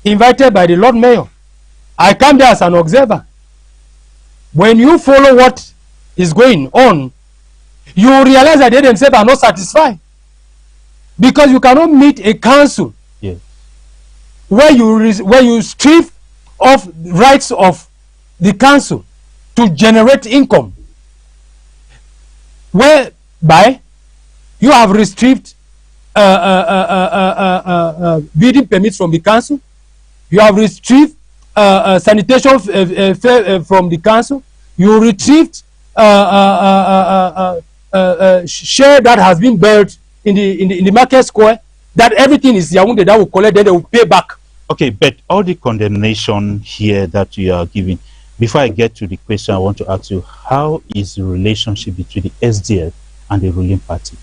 invited by the Lord Mayor. I come there as an observer. When you follow what is going on, you realize that they themselves are not satisfied, because you cannot meet a council where you strip off rights of the council to generate income, whereby you have restricted building permits from the council, you have retrieved sanitation from the council, you retrieved share that has been built in the market square, that everything is Yaoundé that will collect, then they will pay back. Okay, but all the condemnation here that you are giving, before I get to the question, I want to ask you, how is the relationship between the SDF and the ruling party?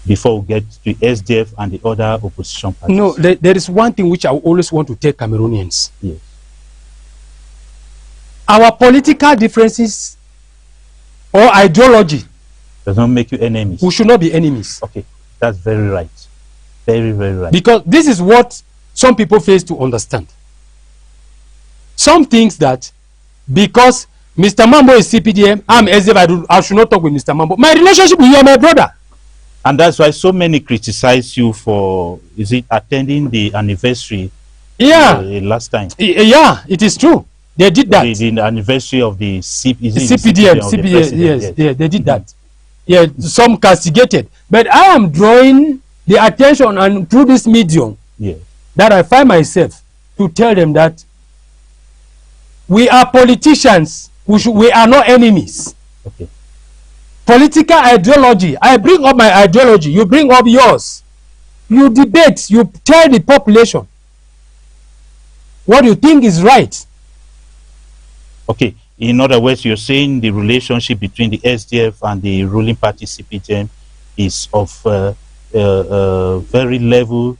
Before we get to SDF and the other opposition parties. No, there is one thing which I always want to tell Cameroonians. Yes. Our political differences or ideology does not make you enemies. We should not be enemies. Okay, that's very right. Very, very right. Because this is what some people fail to understand. Some things that because Mr. Mwambo is CPDM, I'm SDF, I should not talk with Mr. Mwambo. My relationship with you are my brother. And that's why so many criticize you for, is it attending the anniversary last time? Yeah, it is true. They did that. The anniversary of the CPDM, yes, they did that. Yeah, some castigated. But I am drawing the attention, and through this medium, that I find myself to tell them that we are politicians. We are not enemies. Okay. Political ideology. I bring up my ideology. You bring up yours. You debate. You tell the population what you think is right. Okay. In other words, you're saying the relationship between the SDF and the ruling party CPDM is of very level.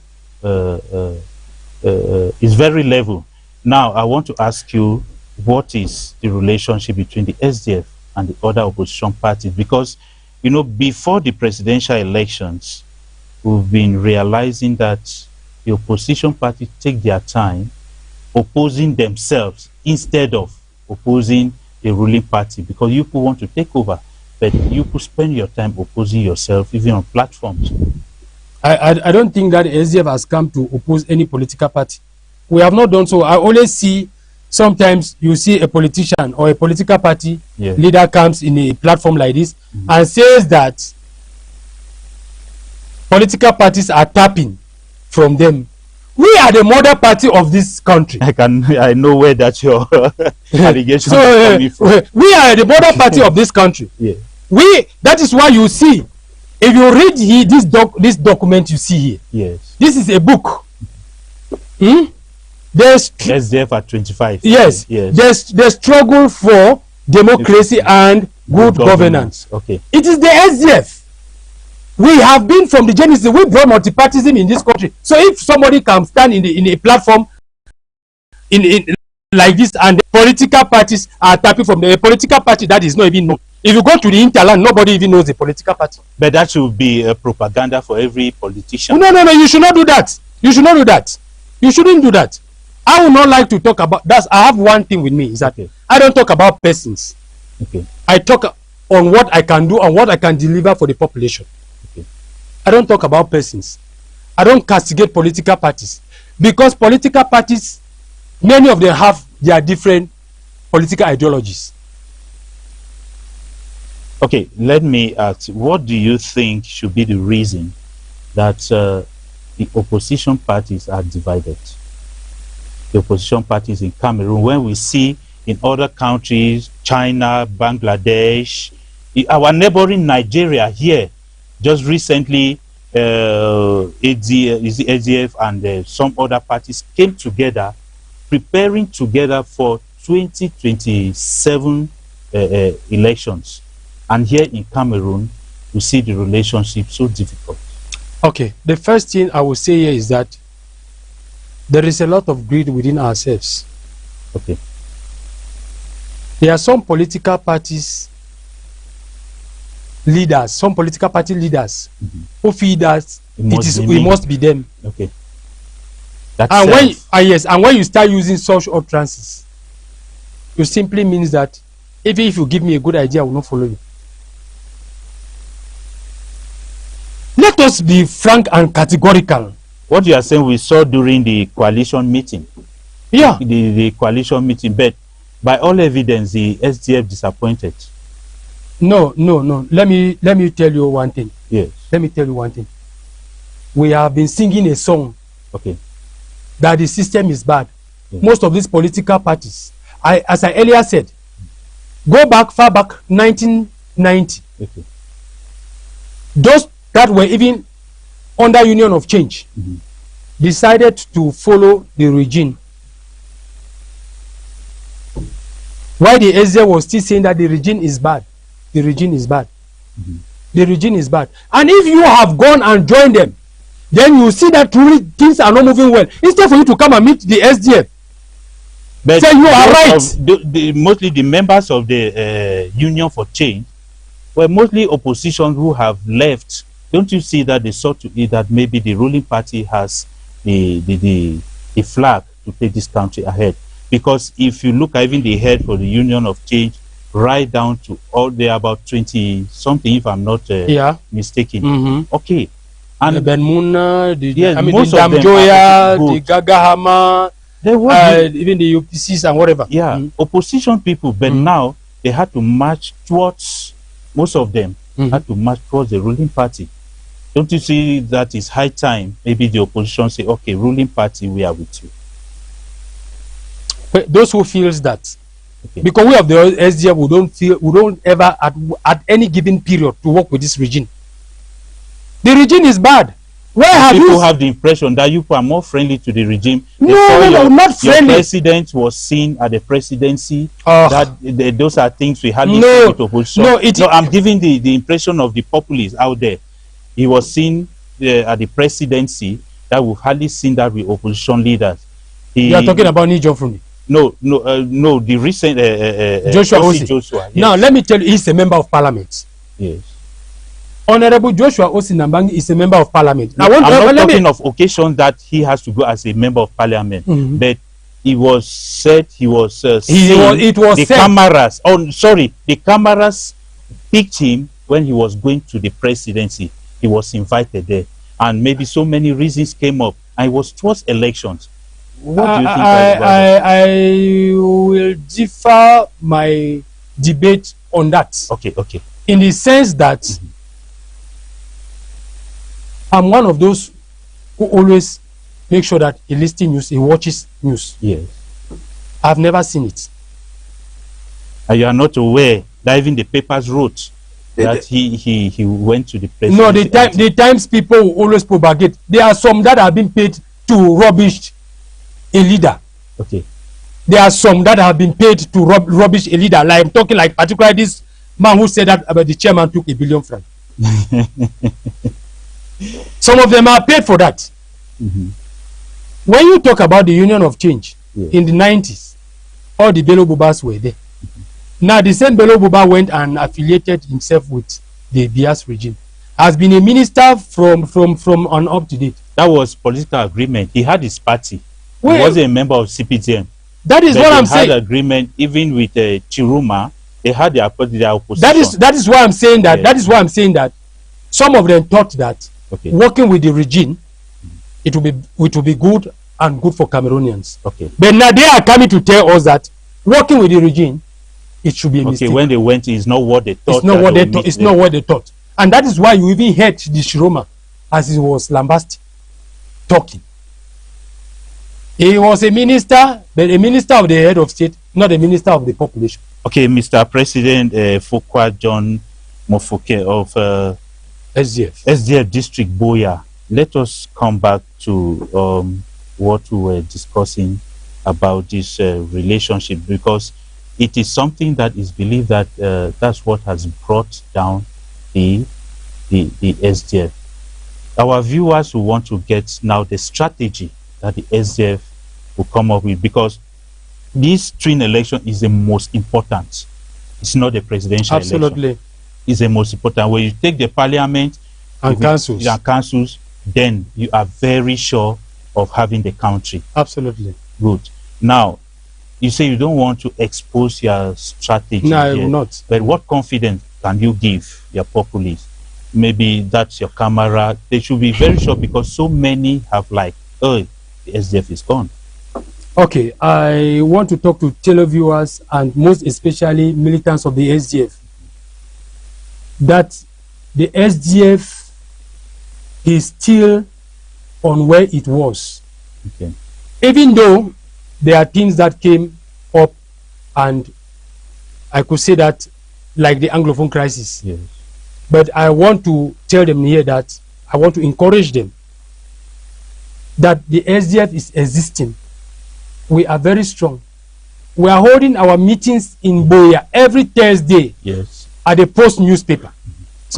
Is very level. Now, I want to ask you, what is the relationship between the SDF and the other opposition parties? Because, you know, before the presidential elections, we've been realizing that the opposition parties take their time opposing themselves instead of opposing the ruling party, because you people want to take over. but you could spend your time opposing yourself even on platforms. I don't think that SDF has come to oppose any political party. We have not done so. I always see, sometimes you see a politician or a political party leader comes in a platform like this and says that political parties are tapping from them. We are the mother party of this country. I know where that your allegation is coming from. We are the mother party of this country. Yeah. That is why you see, if you read here, this document you see here, yes, this is a book. There's SDF at 25. Yes, yes. There's struggle for democracy and good governance. Okay. It is the SDF. We have been from the genesis. We brought multipartyism in this country. So if somebody can stand in a platform in like this, and the political parties are tapping from the political party that is not even known. If you go to the interland, nobody even knows the political party. But that should be a propaganda for every politician. No, you should not do that. You should not do that. You shouldn't do that. I would not like to talk about that. I have one thing with me, is that I don't talk about persons. Okay. I talk on what I can do and what I can deliver for the population. Okay. I don't talk about persons. I don't castigate political parties, because political parties, many of them have their different political ideologies. Okay, let me ask, what do you think should be the reason that the opposition parties are divided? The opposition parties in Cameroon, when we see in other countries, China, Bangladesh, our neighboring Nigeria here, just recently, ADF and some other parties came together, preparing together for 2027 elections. And here in Cameroon, we see the relationship so difficult. Okay, the first thing I will say here is that there is a lot of greed within ourselves. Okay. There are some political parties leaders, some political party leaders who feel that we must be them. Okay. And when you start using such utterances, it simply means that even if you give me a good idea, I will not follow you. Let us be frank and categorical. What you are saying we saw during the coalition meeting. Yeah. The coalition meeting, but by all evidence, the SDF disappointed. No. Let me tell you one thing. Yes. Let me tell you one thing. We have been singing a song. Okay. That the system is bad. Yeah. Most of these political parties, as I earlier said, go back far back 1990. Okay. Those that were even under Union of Change decided to follow the regime. Why the SDF was still saying that the regime is bad. The regime is bad. The regime is bad. And if you have gone and joined them, then you see that truly things are not moving well. Instead for you to come and meet the SDF, but say you are right. Mostly the members of the Union for Change were mostly opposition who have left. Don't you see that they saw to it that maybe the ruling party has the flag to take this country ahead? Because if you look at even the head for the Union of Change, right down to all there about 20 something, if I'm not mistaken. Okay. And the Ben Muna, the Damjoya, the Gagahama, even the UPCs and whatever. Yeah, opposition people, but now they had to march towards, most of them had to march towards the ruling party. Don't you see that it's high time maybe the opposition say, okay, ruling party, we are with you? But those who feels that, because we have the SDF, we don't ever at any given period to work with this regime. The regime is bad. People have the impression that you are more friendly to the regime. No, not friendly. Your president was seen at the presidency. Those are things we hardly see with opposition. No, I'm giving the impression of the populists out there. He was seen at the presidency that we've hardly seen that with opposition leaders. You are talking about Nijo from me. No, the recent Joshua Osi. Joshua, yes. Now, let me tell you, he's a member of parliament. Yes. Honorable Joshua Osi Nambangi is a member of parliament. Now, I'm not talking of occasion that he has to go as a member of parliament, but it was said he was the cameras. Oh, sorry, the cameras picked him when he was going to the presidency. He was invited there, and maybe so many reasons came up, and it was towards elections. What do you think about that? I will differ my debate on that. Okay, okay. In the sense that I'm one of those who always make sure that he listens news, he watches news. Yes. I've never seen it. And you are not aware that even the papers wrote that he went to the presidency? No, the times people will always propagate. There are some that have been paid to rubbish a leader. Okay. There are some that have been paid to rubbish a leader. Like I'm talking like particularly this man who said that about the chairman took $1 billion francs. Some of them are paid for that. When you talk about the Union of Change in the 90s, all the Bello Bubas were there. Now the same Bello Buba went and affiliated himself with the Bias regime. Has been a minister from on up to date. That was political agreement. He had his party. Well, he wasn't a member of CPTM. That is but what I'm saying. They had agreement even with Chiruma. They had their opposition. That is why I'm saying that. That is why I'm saying that some of them thought that working with the regime, it will be good and good for Cameroonians. Okay. But now they are coming to tell us that working with the regime, it should be a mistake. Okay, when they went, it's not what they thought. It's not what they thought. It's not what they thought. And that is why you even heard the Shiroma as he was lambasted talking. He was a minister, but a minister of the head of state, not a minister of the population. Okay, Mr. President, Fukwa John Mofoke of SDF District Boya. Let us come back to what we were discussing about this relationship, because it is something that is believed that that's what has brought down the SDF. Our viewers will want to get now the strategy that the SDF will come up with, because this twin election is the most important. It's not the presidential election. It's the most important. When you take the parliament and councils, then you are very sure of having the country. Absolutely. Good. Now, you say you don't want to expose your strategy. No, I will not. But what confidence can you give your populace? Maybe that's your camera. They should be very sure, because so many have like, oh, the SDF is gone. Okay, I want to talk to televiewers and most especially militants of the SDF that the SDF is still on where it was. Okay. Even though there are things that came up, and I could say that like the Anglophone crisis. Yes. But I want to tell them here that I want to encourage them that the SDF is existing. We are very strong. We are holding our meetings in Boya every Thursday. Yes. At the Post newspaper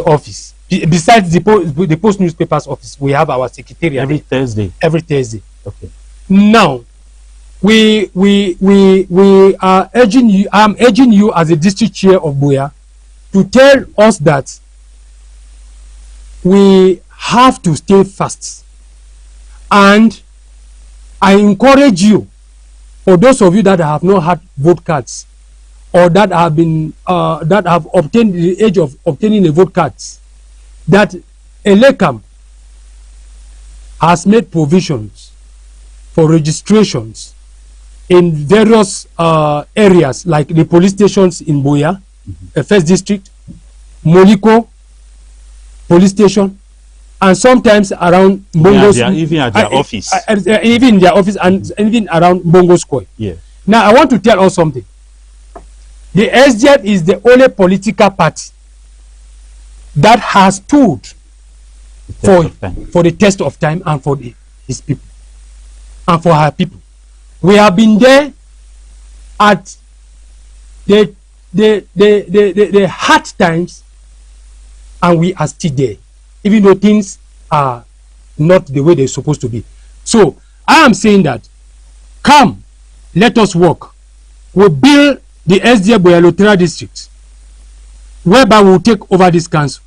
office. Besides the Post newspaper's office, we have our secretariat every Thursday. Every Thursday. Okay. Now, we are urging you. I'm urging you as a district chair of Boya to tell us that we have to stay fast. And I encourage you, for those of you that have not had vote cards, or that have been that have obtained the age of obtaining a vote cards, that Elekam has made provisions for registrations in various areas, like the police stations in Boya, First District, Moliko police station, and sometimes around Bongo's, even at their office, even in their office, and even around Bongo Square. Yeah. Now I want to tell us something. The SDF is the only political party that has stood for the test of time and for his people and for her people. We have been there at the hard times, and we are still there, even though things are not the way they're supposed to be. So I am saying that, come, let us work. We'll build the SDF Boya Lotera district, whereby we'll take over this council,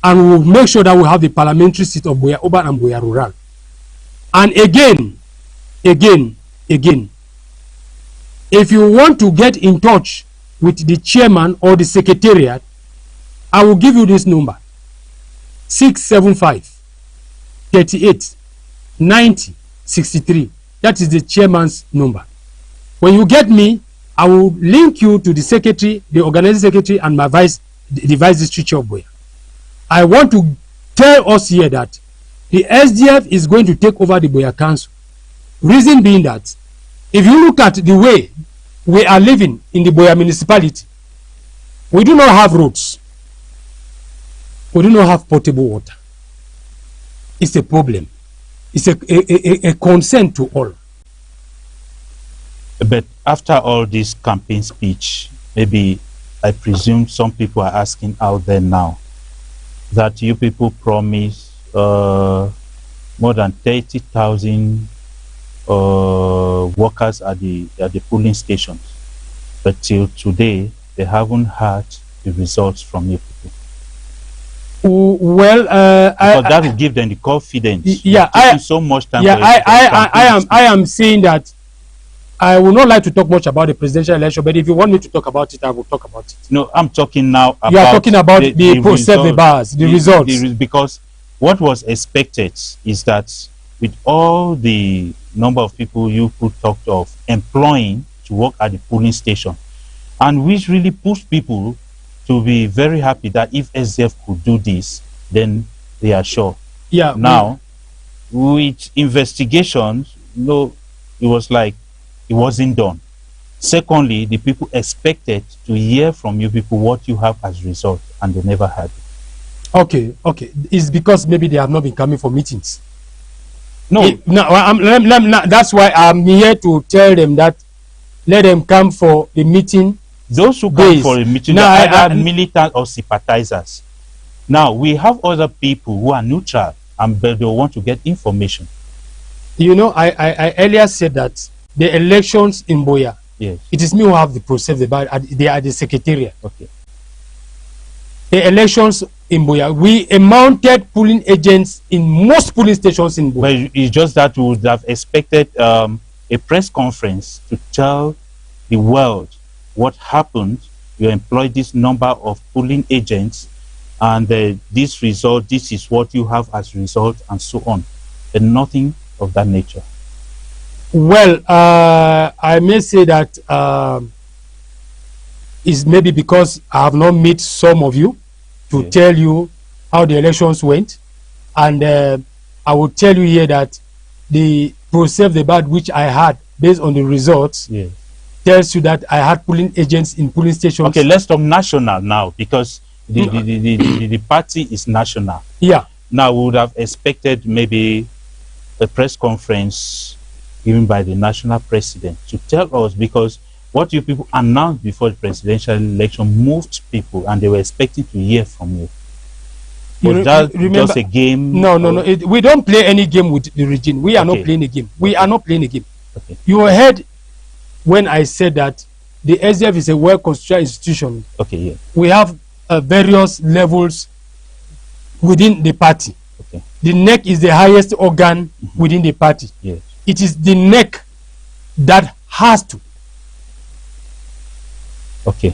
and we'll make sure that we have the parliamentary seat of Boya Oba and Boya Rural. And again, if you want to get in touch with the chairman or the secretariat, I will give you this number: 675 38 90 63. That is the chairman's number. When you get me, I will link you to the secretary, the organizing secretary, and my the vice district chair of Buea. I want to tell us here that the SDF is going to take over the Buea Council. Reason being that if you look at the way we are living in the Buea municipality, we do not have roads. We do not have potable water. It's a problem. It's a concern to all. But after all this campaign speech, maybe I presume some people are asking out there now that you people promise more than 30,000 workers at the polling stations, but till today they haven't had the results from you people. Well, that will give them the confidence. Yeah, so much time. Yeah, I am saying that I would not like to talk much about the presidential election, but if you want me to talk about it, I will talk about it. No, I'm talking now about... You are talking about the results. Because what was expected is that with all the number of people you could talk of employing to work at the polling station, and which really pushed people to be very happy that if SDF could do this, then they are sure. Yeah. Now, with investigations, no, it was like it wasn't done. Secondly, the people expected to hear from you people what you have as a result, and they never had it. Okay. It's because maybe they have not been coming for meetings. No. That's why I'm here to tell them that let them come for the meeting. Those who come for a meeting are either militant or sympathizers. Now, we have other people who are neutral, but they want to get information. You know, I earlier said that the elections in Buea, yes, it is me who have the process, they are the secretariat. Okay. The elections in Buea, we mounted polling agents in most polling stations in Buea. But it's just that we would have expected a press conference to tell the world what happened. You employed this number of polling agents, and this result, this is what you have as a result, and so on. And nothing of that nature. Well, I may say that is maybe because I have not met some of you to tell you how the elections went, and I will tell you here that the process the bad which I had based on the results tells you that I had polling agents in polling stations. Okay, let's talk national now, because the party is national. Yeah. Now we would have expected maybe a press conference given by the national president to tell us, because what you people announced before the presidential election moved people, and they were expecting to hear from you. Was that just a game? No. We don't play any game with the regime. We are not playing a game. We are not playing a game. Okay. You heard when I said that the SDF is a well-constituted institution. Okay, yeah. We have various levels within the party. Okay. The NEC is the highest organ within the party. Yes. It is the NEC that has to. Okay.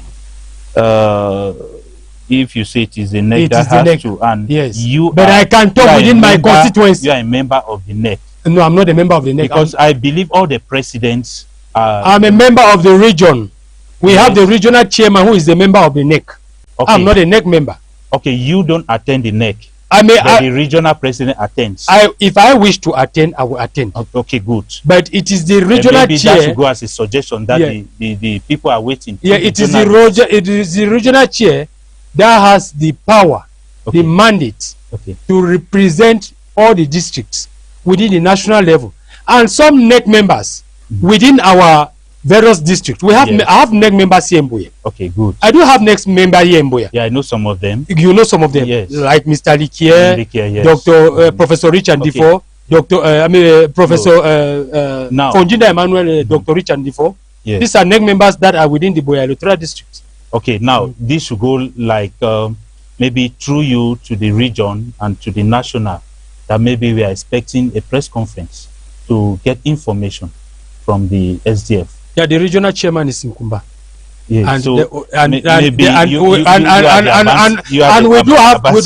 If you say it is the NEC that has to, and you but I can talk within my constituency. You are a member of the NEC. No, I'm not a member of the NEC. Because I believe all the presidents are... I'm a member of the region. We have the regional chairman who is a member of the NEC. Okay. I'm not a NEC member. Okay, you don't attend the NEC. The regional president attends. If I wish to attend, I will attend. Okay, good. But it is the regional maybe chair. That should go as a suggestion that the people are waiting. Yeah, it is the regional chair that has the power, the mandate to represent all the districts within the national level, and some NEC members within our various districts. We have I have NEC members here in Buea. Okay, good. I do have NEC member here in Buea. Yeah, I know some of them. You know some of them, yes. Like Mr. Likier, Dr. Professor Richard Difo, Professor Fonjinda Emmanuel, Dr. Richard Difo. Yes. These are NEC members that are within the Buea electoral district. Okay, now this should go like maybe through you to the region and to the national, that maybe we are expecting a press conference to get information from the SDF. Yeah, the regional chairman is in Kumba. Yeah, and so we do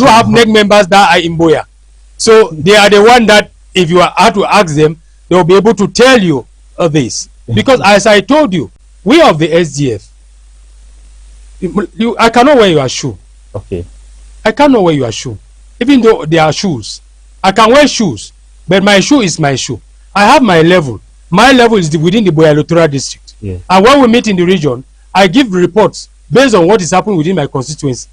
have NEC members that are in Boya. So they are the one that if you are to ask them, they will be able to tell you this. Because as I told you, we of the SDF, I cannot wear your shoe. Okay. I cannot wear your shoe. Even though they are shoes, I can wear shoes, but my shoe is my shoe. I have my level. My level is within the Boya electoral district. Yeah. And when we meet in the region, I give reports based on what is happening within my constituency.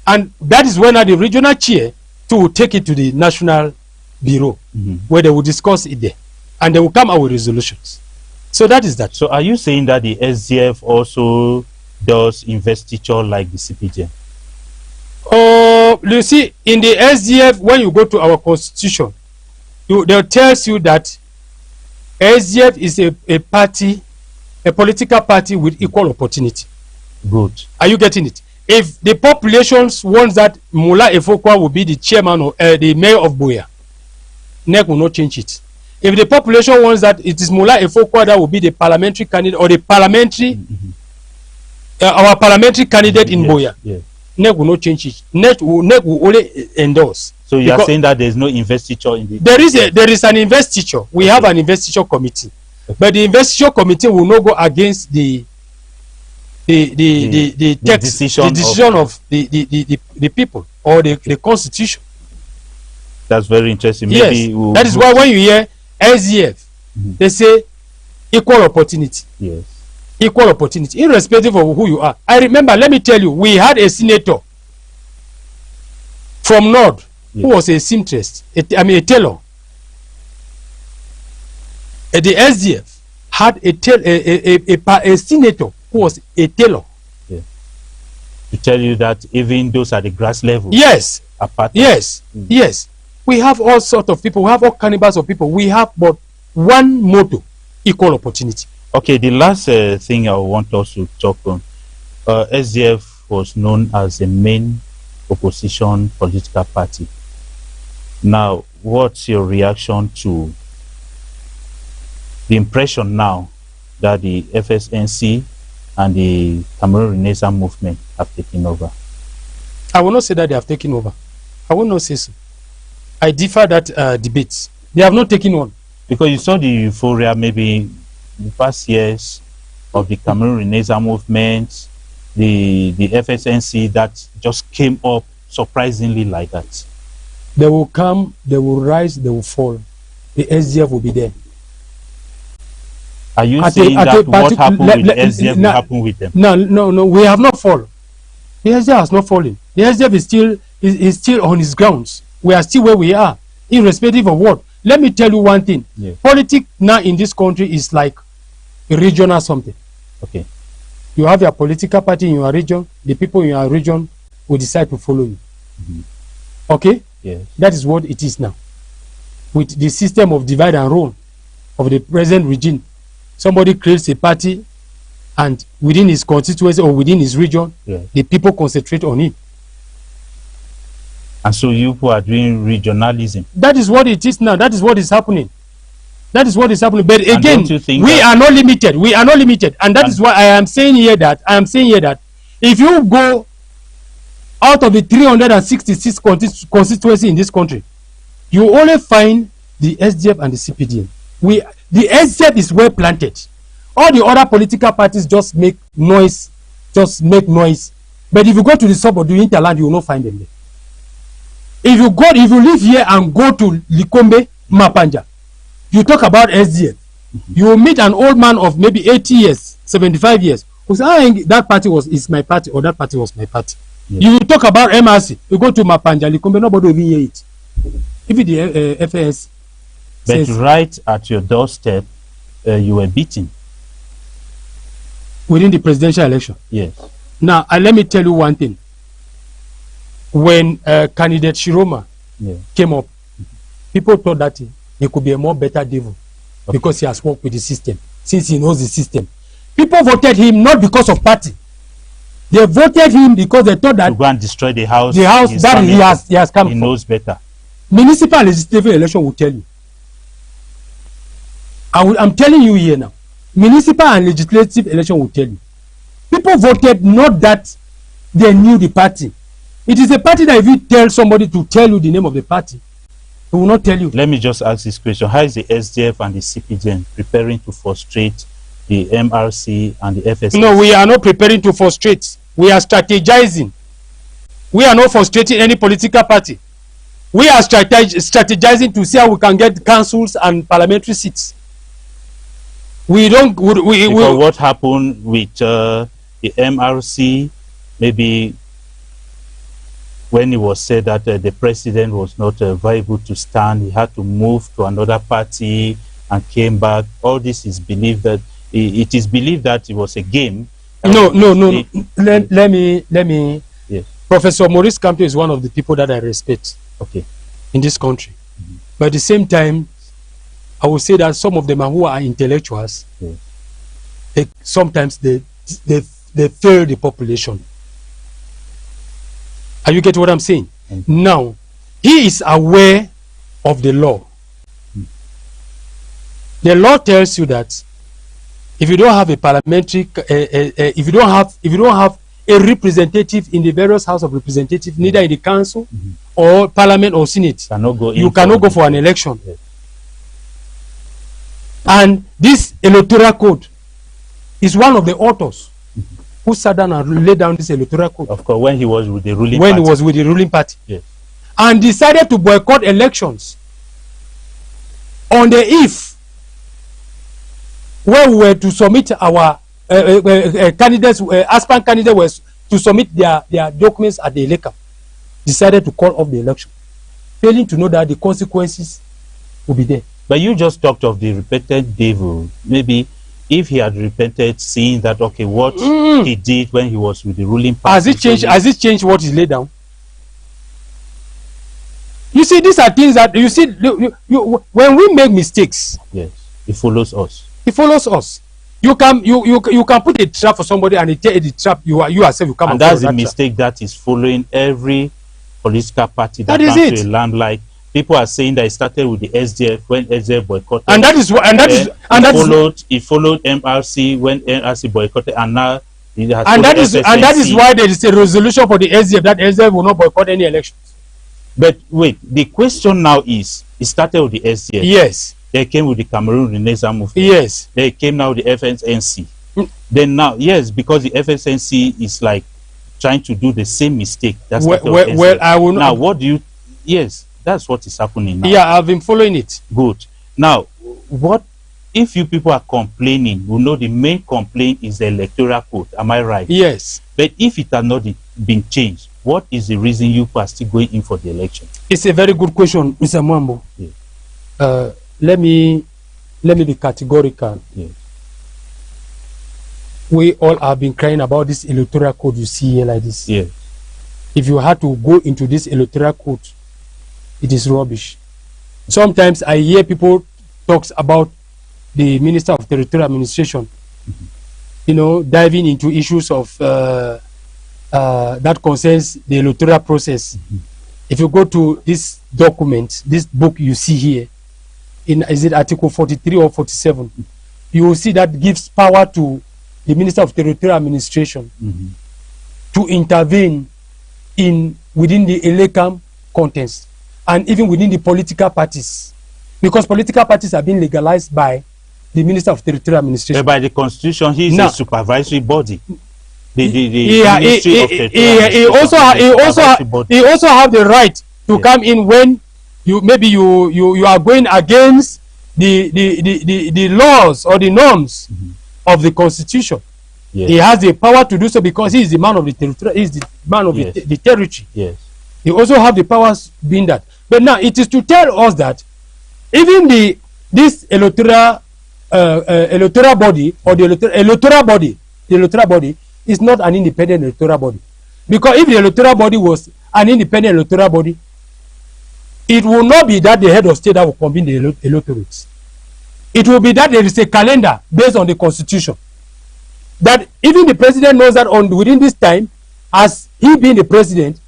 And that is when the regional chair to take it to the national bureau, where they will discuss it there. And they will come out with resolutions. So that is that. So are you saying that the SDF also does investiture like the CPJ? You see, in the SDF, when you go to our constitution, they'll tell you that SDF is a party, a political party with equal opportunity. Good. Are you getting it? If the population wants that Mula Efokwa will be the chairman or the mayor of Boya, NEC will not change it. If the population wants that it is Mula Efokwa that will be the parliamentary candidate or the parliamentary, our parliamentary candidate in Boya, NEC will not change it. NEC will only endorse. So you are saying that there is no investiture in the... There is an investiture. We have an investiture committee. Okay. But the investiture committee will not go against the decision of the people or the constitution. That's very interesting. Maybe yes, that is why when you hear SDF, they say equal opportunity. Yes. Equal opportunity, irrespective of who you are. I remember, let me tell you, we had a senator from North who was a seamstress, a tailor. The SDF had a senator who was a tailor. Yeah. To tell you that even those at the grass level. Yes. Yes. Yes. We have all sorts of people. We have all cannibals of people. We have but one motto: equal opportunity. Okay. The last thing I want us to talk on, SDF was known as the main opposition political party. Now, what's your reaction to the impression now that the FSNC and the Cameroon Renaissance movement have taken over? I will not say that they have taken over. I will not say so. I differ that debate. They have not taken on. Because you saw the euphoria maybe in the past years of the Cameroon Renaissance movement, the FSNC that just came up surprisingly like that. They will come, they will rise, they will fall. The SDF will be there. Are you saying that what happened with the SDF will happen with them? No, we have not fallen. The SDF has not fallen. The SDF is still on its grounds. We are still where we are, irrespective of what. Let me tell you one thing. Yeah. Politics now in this country is like a regional something. Okay. You have your political party in your region. The people in your region will decide to follow you. Okay? Yes. That is what it is now. With the system of divide and rule of the present regime, somebody creates a party and within his constituency or within his region, the people concentrate on it. And so you who are doing regionalism. That is what it is now. That is what is happening. That is what is happening. But again, we are not limited. We are not limited. And that is why I am saying here that if you go out of the 366 constituency in this country, you only find the SDF and the CPDM. The SDF is well planted. All the other political parties just make noise. But if you go to the suburb, the hinterland, you will not find them there. If you live here and go to Likombe, Mapanja, you talk about SDF, you will meet an old man of maybe 80 years, 75 years, who says, that party is my party, or that party was my party. Yeah. You will talk about MRC, you go to Mapanja, Likombe, nobody will hear it. Even the FS. But right at your doorstep, you were beaten. Within the presidential election? Yes. Now, let me tell you one thing. When candidate Shiroma came up, people thought that he could be a more better devil because he has worked with the system, since he knows the system. People voted him not because of party. They voted him because they thought that to go and destroy the house that he has come from. He knows better. Municipal and legislative election will tell you. I'm telling you here now. Municipal and legislative election will tell you. People voted not that they knew the party. It is a party that if you tell somebody to tell you the name of the party, they will not tell you. Let me just ask this question. How is the SDF and the CPGN preparing to frustrate the MRC and the FSS? No, we are not preparing to frustrate. We are strategizing. We are not frustrating any political party. We are strategizing to see how we can get councils and parliamentary seats. We don't. What happened with the MRC? Maybe when it was said that the president was not viable to stand, he had to move to another party and came back. All this is believed that it is believed that it was a game. No. Let me. Yes. Professor Maurice Kamto is one of the people that I respect. Okay. In this country, but at the same time, I would say that some of them who are intellectuals, sometimes they fail the population. Are you getting what I'm saying? Now, he is aware of the law. The law tells you that if you don't have a parliamentary, if you don't have a representative in the various House of Representatives, neither in the council or parliament or senate, you cannot go for an election. Yes. And this electoral code is one of the authors who sat down and laid down this electoral code. Of course, when he was with the ruling party. When he was with the ruling party. Yes. And decided to boycott elections on the eve where we were to submit our candidates, aspirant candidates were to submit their documents at the ELECA, decided to call off the election, failing to know that the consequences will be there. But you just talked of the repentant devil. Maybe if he had repented, seeing that, okay, what he did when he was with the ruling party. Has it changed what is laid down? You see, these are things that, you see, when we make mistakes. Yes, it follows us. It follows us. You can put a trap for somebody and it tell the trap you yourself you come and that's the mistake that is following every political party that comes to a land. Like people are saying that it started with the SDF when SDF boycotted, and that is what it followed MRC when MRC boycotted, and now it has that is why there is a resolution for the SDF that SDF will not boycott any elections. But wait, the question now is, it started with the SDF. Yes. They came with the Cameroon Renaissance movement. Yes. They came now with the FSNC. Then now, yes, because the FSNC is like trying to do the same mistake. That's well, I will now. What do you? Yes, that's what is happening now. Yeah, I've been following it. Good. Now, what if you people are complaining? We know the main complaint is the electoral code. Am I right? Yes. But if it has not been changed, what is the reason you are still going in for the election? It's a very good question, Mr. Mwambo. Yeah. Let me be categorical. Yes. We all have been crying about this electoral code you see here like this. Yes. If you had to go into this electoral code, it is rubbish. Sometimes I hear people talks about the Minister of Territorial Administration, you know, diving into issues of that concerns the electoral process. If you go to this document, this book you see here, is it Article 43 or 47? You will see that gives power to the Minister of Territorial Administration to intervene within the ELECAM contents and even within the political parties, because political parties are being legalized by the Minister of Territorial Administration. By the Constitution, he is a supervisory body. He also have the right to come in when you are going against the laws or the norms of the Constitution. Yes. He has the power to do so because he is the man of the territory. He is the man of the territory. Yes. He also have the powers being that. But now it is to tell us that even this electoral body or the electoral body is not an independent electoral body, because if the electoral body was an independent electoral body, it will not be that the head of state that will convene the electorates. It will be that there is a calendar based on the Constitution, that even the president knows that within this time, as he being the president,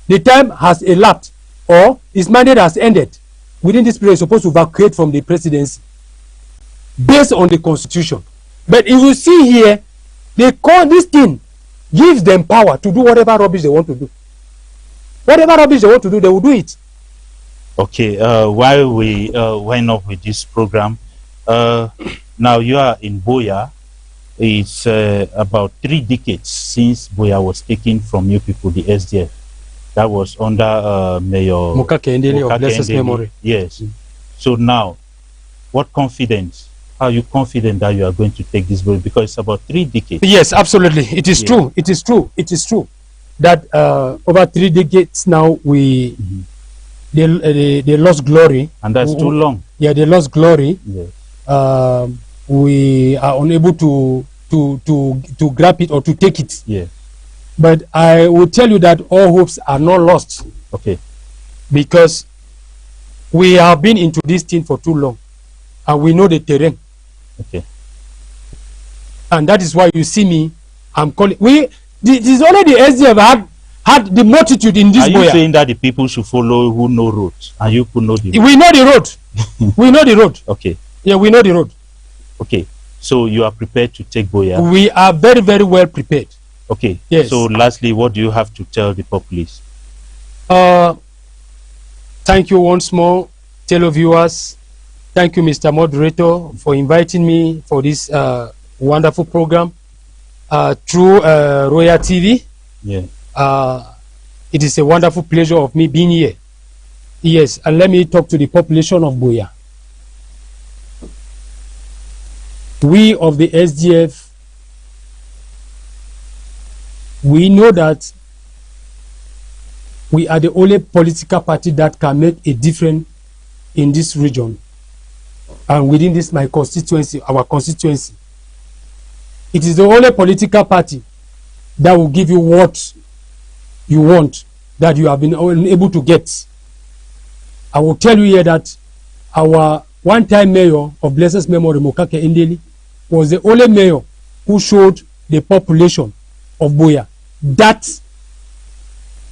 the time has elapsed or his mandate has ended. Within this period, he's supposed to vacate from the presidency based on the Constitution. But if you see here, They call this thing, gives them power to do whatever rubbish they want to do. Whatever rubbish they want to do, they will do it. Okay, while we wind up with this program, now you are in Boya. It's about 3 decades since Boya was taken from you people, the SDF. That was under Mayor Mukake Ndeli of blessed memory. Yes. So now, what confidence? Are you confident that you are going to take this bill? Because it's about 3 decades. Yes, absolutely. It is true. It is true. It is true that over 3 decades now they lost glory. And that's too long. Yeah, they lost glory. Yes. We are unable to grab it or to take it. Yes. But I will tell you that all hopes are not lost. Okay. Because we have been into this thing for too long, and we know the terrain. Okay. And that is why you see me. I'm calling. It is only the SDF had the multitude in this. Are you saying that the people should follow who know roads, and you could know the road? We know the road. We know the road. Okay. Yeah, we know the road. Okay. So you are prepared to take Boya? We are very, very well prepared. Okay. Yes. So lastly, what do you have to tell the populace? Thank you once more, televiewers. Thank you, Mr. Moderator, for inviting me for this wonderful program through Royal TV. Yeah. It is a wonderful pleasure of me being here. Yes, and let me talk to the population of Boya. We of the SDF, we know that we are the only political party that can make a difference in this region and within this my constituency, our constituency. It is the only political party that will give you what you want, that you have been able to get. I will tell you here that our one-time mayor of blessed memory, Mukake Ndeli, was the only mayor who showed the population of Boya that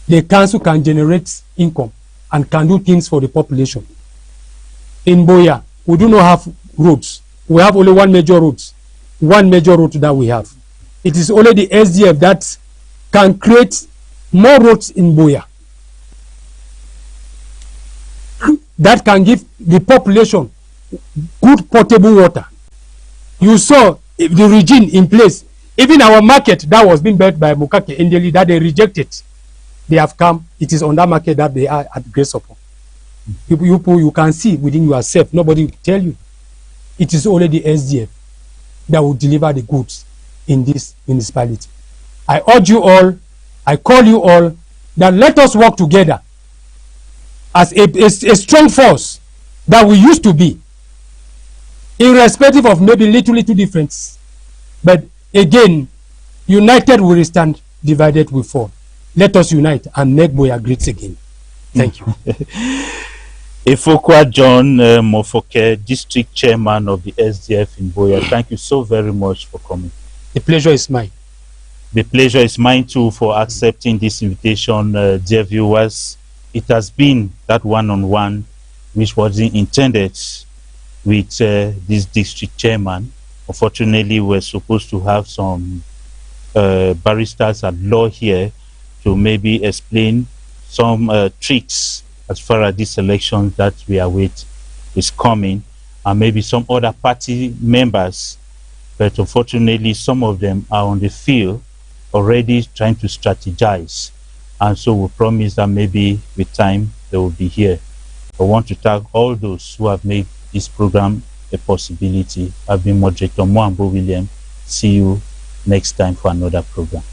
the council can generate income and can do things for the population. In Boya, we do not have roads. We have only one major road that we have. It is only the SDF that can create more roads in Boya that can give the population good potable water. You saw the regime in place. Even our market that was being built by Mukake Ndeli that they rejected, they have come. It is on that market that they are at great support. You can see within yourself. Nobody will tell you. It is only the SDF that will deliver the goods in this municipality. I urge you all, I call you all, that let us work together as a strong force that we used to be, irrespective of maybe little difference. But again, united we stand, divided we fall. Let us unite and make Boya great again. Thank you. Ifokwa John Mofoke, District Chairman of the SDF in Boya, thank you so very much for coming. The pleasure is mine. The pleasure is mine too for accepting this invitation, dear viewers. It has been that one-on-one which wasn't intended with this district chairman. Unfortunately, we're supposed to have some barristers at law here to maybe explain some tricks as far as this election that we await is coming, and maybe some other party members. But unfortunately, some of them are on the field already trying to strategize. And so we promise that maybe with time they will be here. I want to thank all those who have made this program a possibility. I've been Moderator Mwambo William. See you next time for another program.